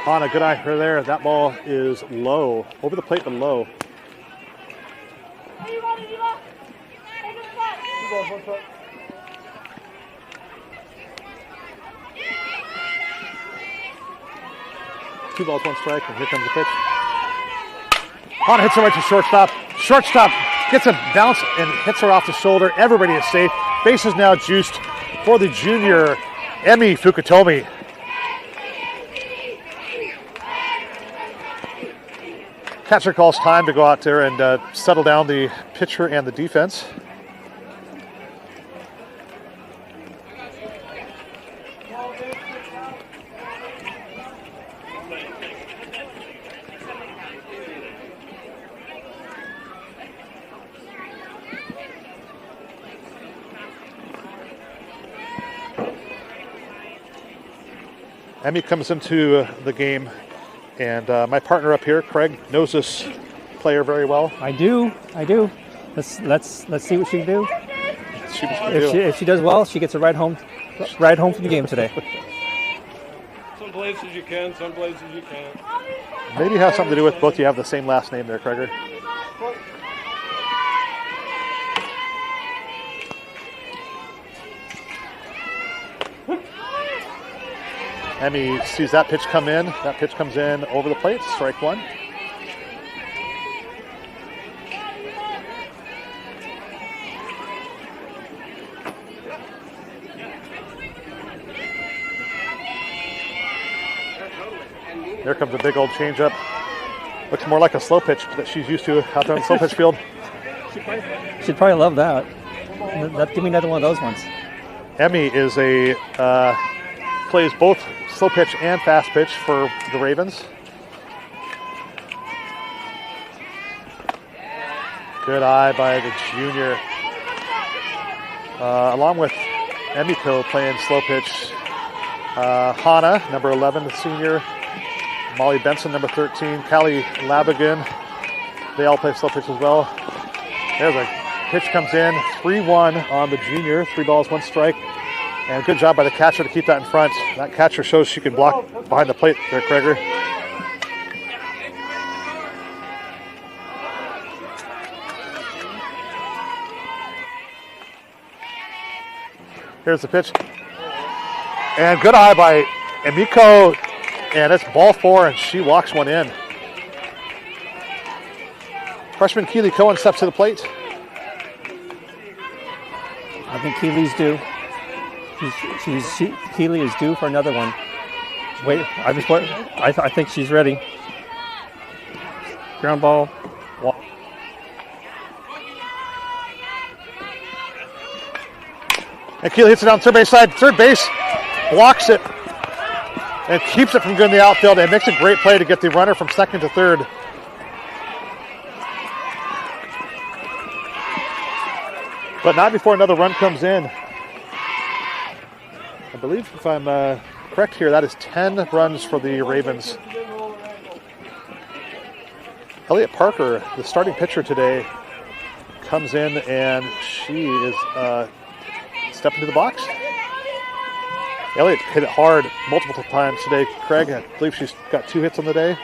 [SPEAKER 5] On a good eye for there. That ball is low. Over the plate, but low.
[SPEAKER 2] 2 balls, 1 strike.
[SPEAKER 5] Two balls, 1 strike, and here comes the pitch. Hana hits her right to shortstop. Shortstop gets a bounce and hits her off the shoulder. Everybody is safe. Base is now juiced for the junior, Emi Fukutomi. Catcher calls time to go out there and settle down the pitcher and the defense. Emi comes into the game, and my partner up here, Craig, knows this player very well.
[SPEAKER 6] I do. Let's see what she can do. If she does well, she gets a ride home from the game today.
[SPEAKER 2] Some places you can, some places you can't.
[SPEAKER 5] Maybe it has something to do with both you have the same last name there, Craiger. Emi sees that pitch come in. That pitch comes in over the plate. Strike 1. There comes a big old changeup. Looks more like a slow pitch that she's used to out there on the slow pitch field.
[SPEAKER 6] She'd probably love that. Give me another one of those ones.
[SPEAKER 5] Emi is plays both slow pitch and fast pitch for the Ravens. Good eye by the junior. Along with Emiko playing slow pitch. Hana, number 11, the senior. Molly Benson, number 13. Callie Labigan. They all play slow pitch as well. There's a pitch comes in. 3-1 on the junior. 3 balls, 1 strike. And good job by the catcher to keep that in front. That catcher shows she can block behind the plate there, Craiger. Here's the pitch. And good eye by Emiko. And it's ball 4, and she walks one in. Freshman Keely Cohen steps to the plate.
[SPEAKER 6] I think Keely's due. Keely is due for another one. Wait, I think she's ready. Ground ball. Walk.
[SPEAKER 5] And Keely hits it down third base side. Third base blocks it and keeps it from going to the outfield and makes a great play to get the runner from second to third. But not before another run comes in. I believe, if I'm correct here, that is 10 runs for the Ravens. Elliot Parker, the starting pitcher today, comes in and she is stepping to the box. Elliot hit it hard multiple times today. Craig, I believe she's got 2 hits on the day.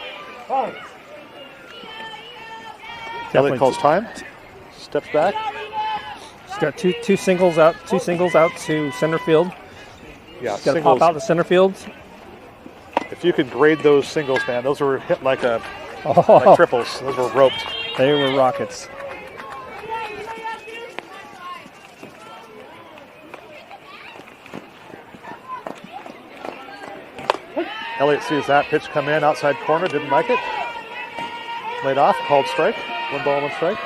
[SPEAKER 5] Elliot calls time, steps back.
[SPEAKER 6] She's got two singles out to center field.
[SPEAKER 5] Yeah,
[SPEAKER 6] got to pop out to center field.
[SPEAKER 5] If you could grade those singles, man, those were hit like triples. Those were roped.
[SPEAKER 6] They were rockets.
[SPEAKER 5] Elliott sees that pitch come in, outside corner, didn't like it. Laid off, called strike. 1 ball, 1 strike.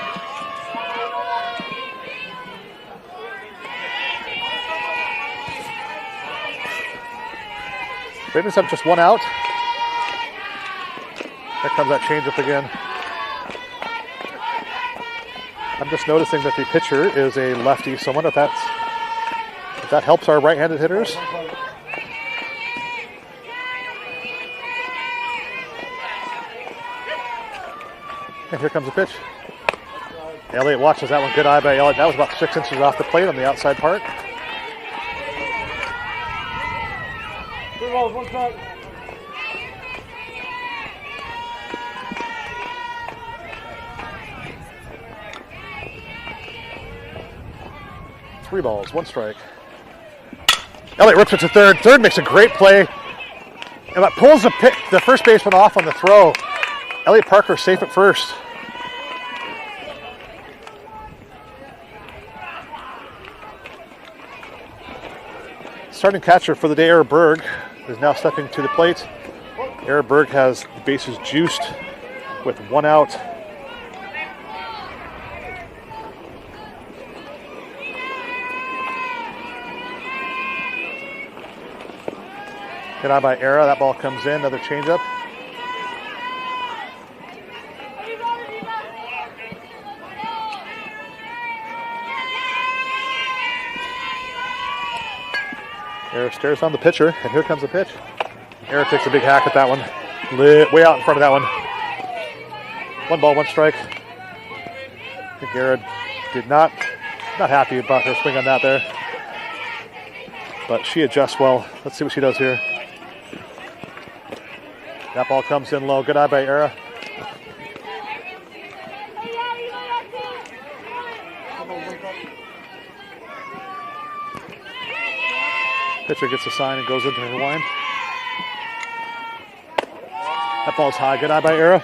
[SPEAKER 5] Ravens have just 1 out. There comes that changeup again. I'm just noticing that the pitcher is a lefty, so I wonder if that helps our right-handed hitters. And here comes the pitch. Elliott watches that one. Good eye by Elliott. That was about 6 inches off the plate on the outside part.
[SPEAKER 2] balls, one strike.
[SPEAKER 5] Three balls, one strike. Elliott rips it to third. Third makes a great play. And that pulls the first baseman off on the throw. Elliott Parker safe at first. Starting catcher for the day, Eric Berg, is now stepping to the plate. Eric Berg has the bases juiced with one out. Hit on by Era. That ball comes in. Another changeup. Era stares on the pitcher, and here comes the pitch. Era takes a big hack at that one. Way out in front of that one. One ball, one strike. I think Era did not happy about her swing on that there. But she adjusts well. Let's see what she does here. That ball comes in low. Good eye by Era. Pitcher gets a sign and goes into her line. That ball's high. Good eye by Era.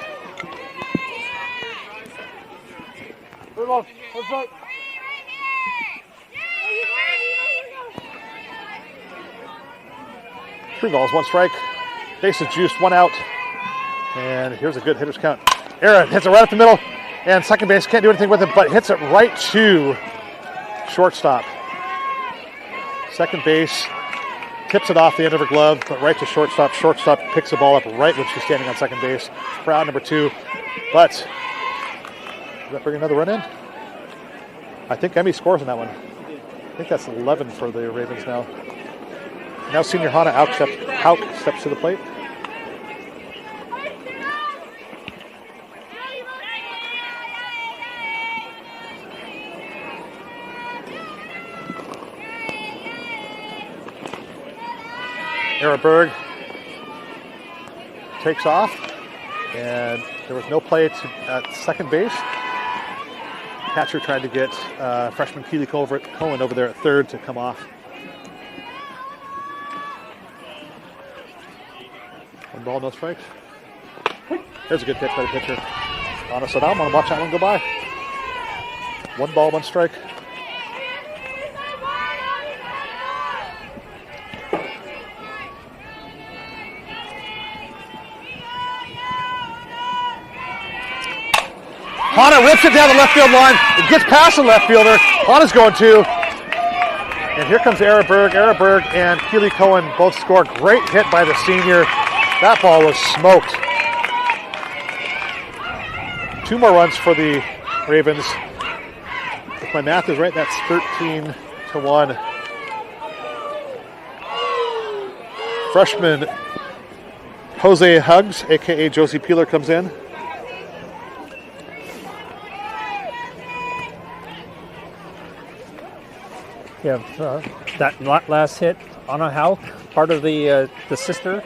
[SPEAKER 2] Three balls, one strike.
[SPEAKER 5] Three balls, one strike. Bases juiced, one out. And here's a good hitter's count. Era hits it right up the middle. And second base can't do anything with it, but hits it right to shortstop. Second base tips it off the end of her glove, but right to shortstop. Shortstop picks the ball up right when she's standing on second base. Crowd number two. But does that bring another run in? I think Emmy scores on that one. I think that's 11 for the Ravens now. Now senior Hannah Hauk steps to the plate. Era Berg takes off, and there was no play at second base. Catcher tried to get freshman Keely Cohen over there at third to come off. One ball, no strikes. There's a good pitch by the pitcher. Anna said, I'm going to watch that one go by. One ball, one strike. Hannah rips it down the left field line. It gets past the left fielder. Hannah's going to. And here comes Era Berg. Era Berg and Keely Cohen both score. Great hit by the senior. That ball was smoked. Two more runs for the Ravens. If my math is right, that's 13-1. Freshman Jose Huggs, a.k.a. Josie Peeler, comes in.
[SPEAKER 6] Yeah, that last hit, Anna Hauk, part of the sister,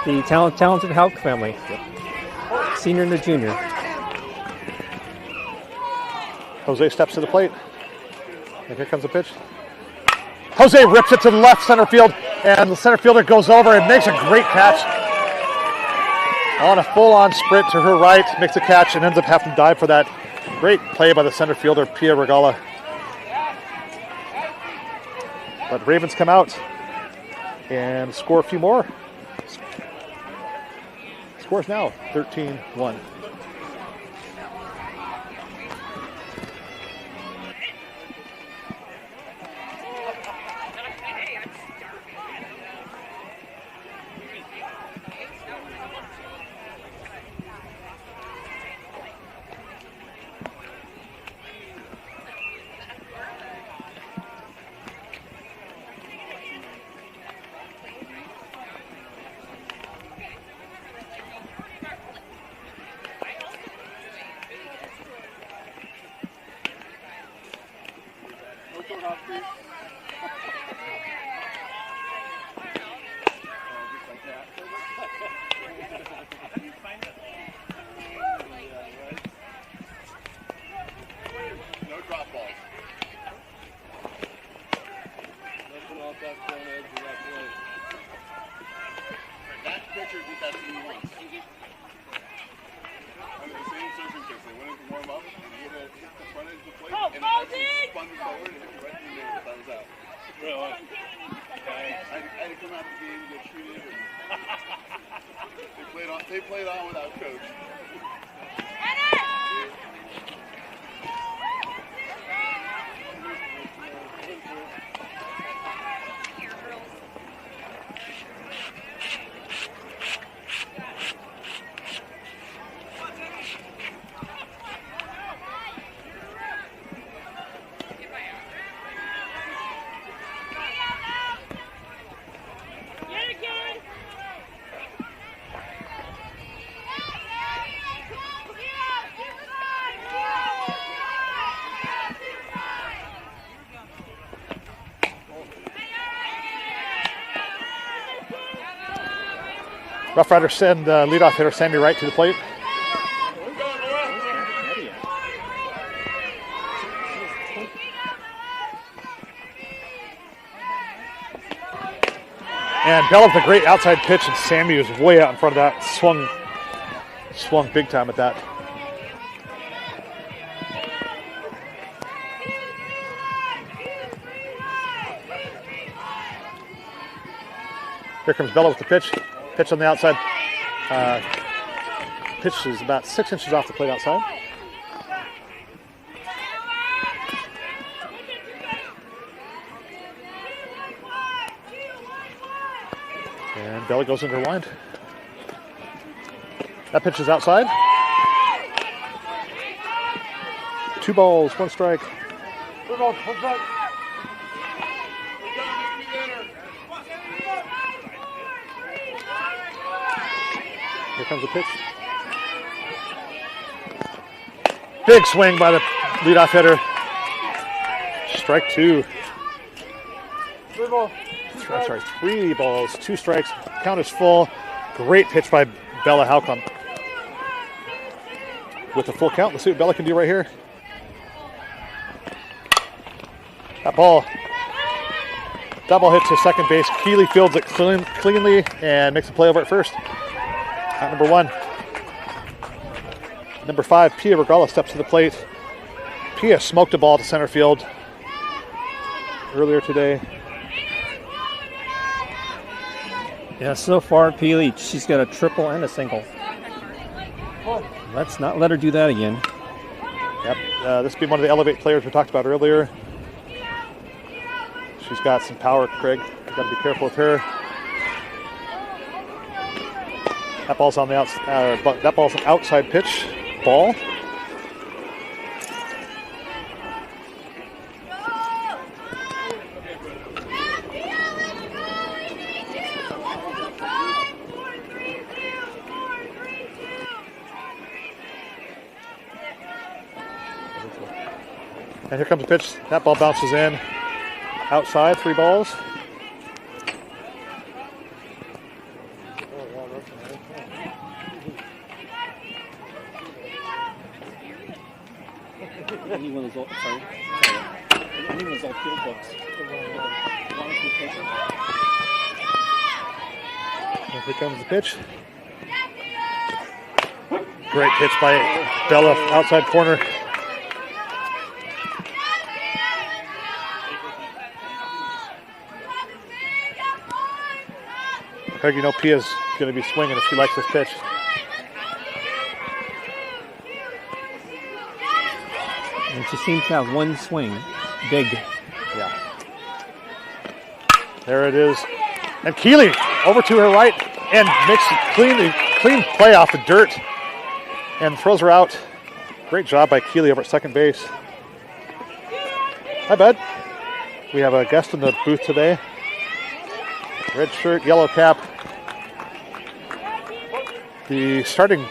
[SPEAKER 6] the talented Hauk family, senior and the junior.
[SPEAKER 5] Jose steps to the plate. And here comes the pitch. Jose rips it to the left center field, and the center fielder goes over and makes a great catch. On a full-on sprint to her right, makes a catch and ends up having to dive for that. Great play by the center fielder, Pia Regala. But Ravens come out and score a few more. Scores now 13-1.
[SPEAKER 3] half the game, get treated. And they played on without coach.
[SPEAKER 5] Rough Riders send leadoff hitter Sammy Wright to the plate. And Bell with a great outside pitch, and Sammy was way out in front of that. Swung big time at that. Here comes Bella with the pitch. Pitch on the outside. Pitch is about 6 inches off the plate outside. And Bella goes into her wind. That pitch is outside. 2 balls, 1 strike.
[SPEAKER 2] 2 balls, 1 strike.
[SPEAKER 5] Here comes the pitch. Big swing by the leadoff hitter. Strike 2.
[SPEAKER 2] 3 balls.
[SPEAKER 5] 3 balls, 2 strikes. Count is full. Great pitch by Bella Halcomb. With a full count, let's see what Bella can do right here. That ball. Double hit to second base. Keeley fields it cleanly and makes a play over at first. Out number 1. Number 5, Pia Regala steps to the plate. Pia smoked a ball to center field earlier today.
[SPEAKER 6] Yeah, so far, Peely, she's got a triple and a single. Let's not let her do that again.
[SPEAKER 5] Yep, this will be one of the elevate players we talked about earlier. She's got some power, Craig. You've got to be careful with her. That ball's on the outside. That ball's an outside pitch ball. And here comes the pitch. That ball bounces in. Outside, 3 balls.
[SPEAKER 6] Any one of those old, sorry. Any one of those old field books.
[SPEAKER 5] And here comes the pitch. Great pitch by Bella, outside corner. Craig, you know Pia's going to be swinging if she likes this pitch.
[SPEAKER 6] And she seems to have one swing. Big.
[SPEAKER 5] Yeah. There it is. And Keeley over to her right and makes a clean play off the dirt and throws her out. Great job by Keeley over at second base. Hi, bud. We have a guest in the booth today. Red shirt, yellow cap. The starting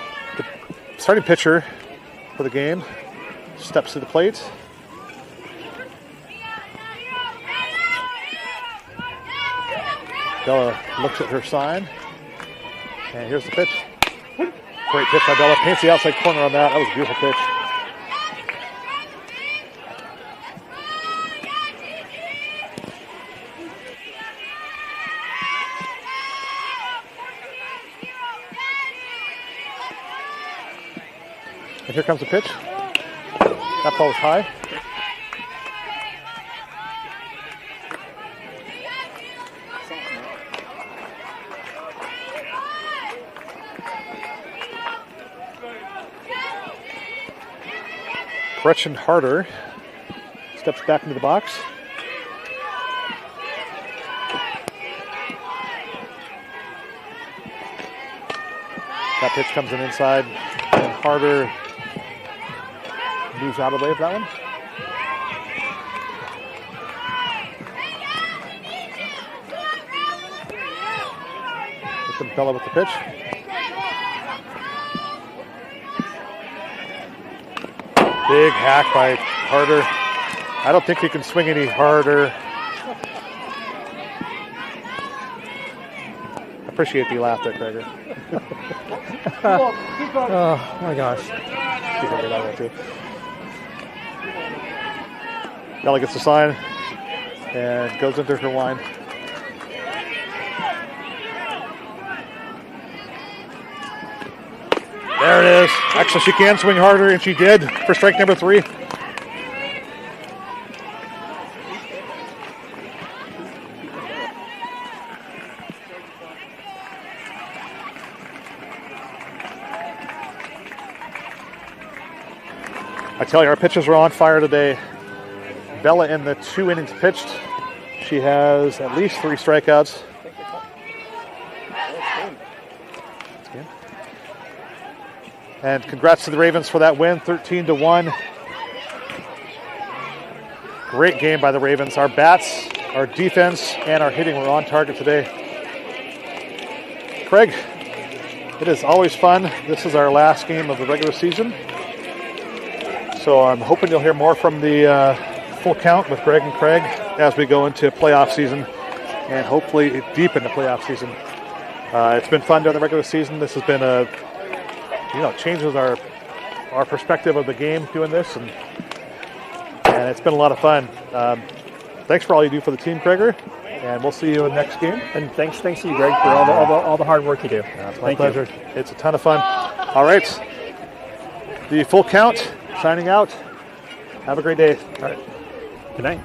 [SPEAKER 5] pitcher for the game steps to the plate. Bella looks at her sign. And here's the pitch. Great pitch by Bella. Paints the outside corner on that. That was a beautiful pitch. And here comes the pitch. That ball was high. Gretchen Harder steps back into the box. That pitch comes in inside, and Harder moves out of the way of that one. Bella with the pitch. Big hack by Harder. I don't think you can swing any harder. I appreciate the laugh there, Krager.
[SPEAKER 6] Oh my gosh.
[SPEAKER 5] See if I get out of there too. Bella gets the sign and goes into her line. There it is. Actually, she can swing harder, and she did for strike number 3. I tell you, our pitchers are on fire today. Bella, in the 2 innings pitched, she has at least 3 strikeouts. And congrats to the Ravens for that win, 13-1. Great game by the Ravens. Our bats, our defense, and our hitting were on target today. Craig, it is always fun. This is our last game of the regular season. So I'm hoping you'll hear more from the full count with Greg and Craig as we go into playoff season and hopefully deep into playoff season. It's been fun during the regular season. This has been changes our perspective of the game doing this, and it's been a lot of fun. Thanks for all you do for the team, Krager, and we'll see you in the next game.
[SPEAKER 6] And thanks to you, Greg, for all the hard work you do.
[SPEAKER 5] It's my pleasure. It's a ton of fun. All right, the full count signing out. Have a great day.
[SPEAKER 6] All right. Good night.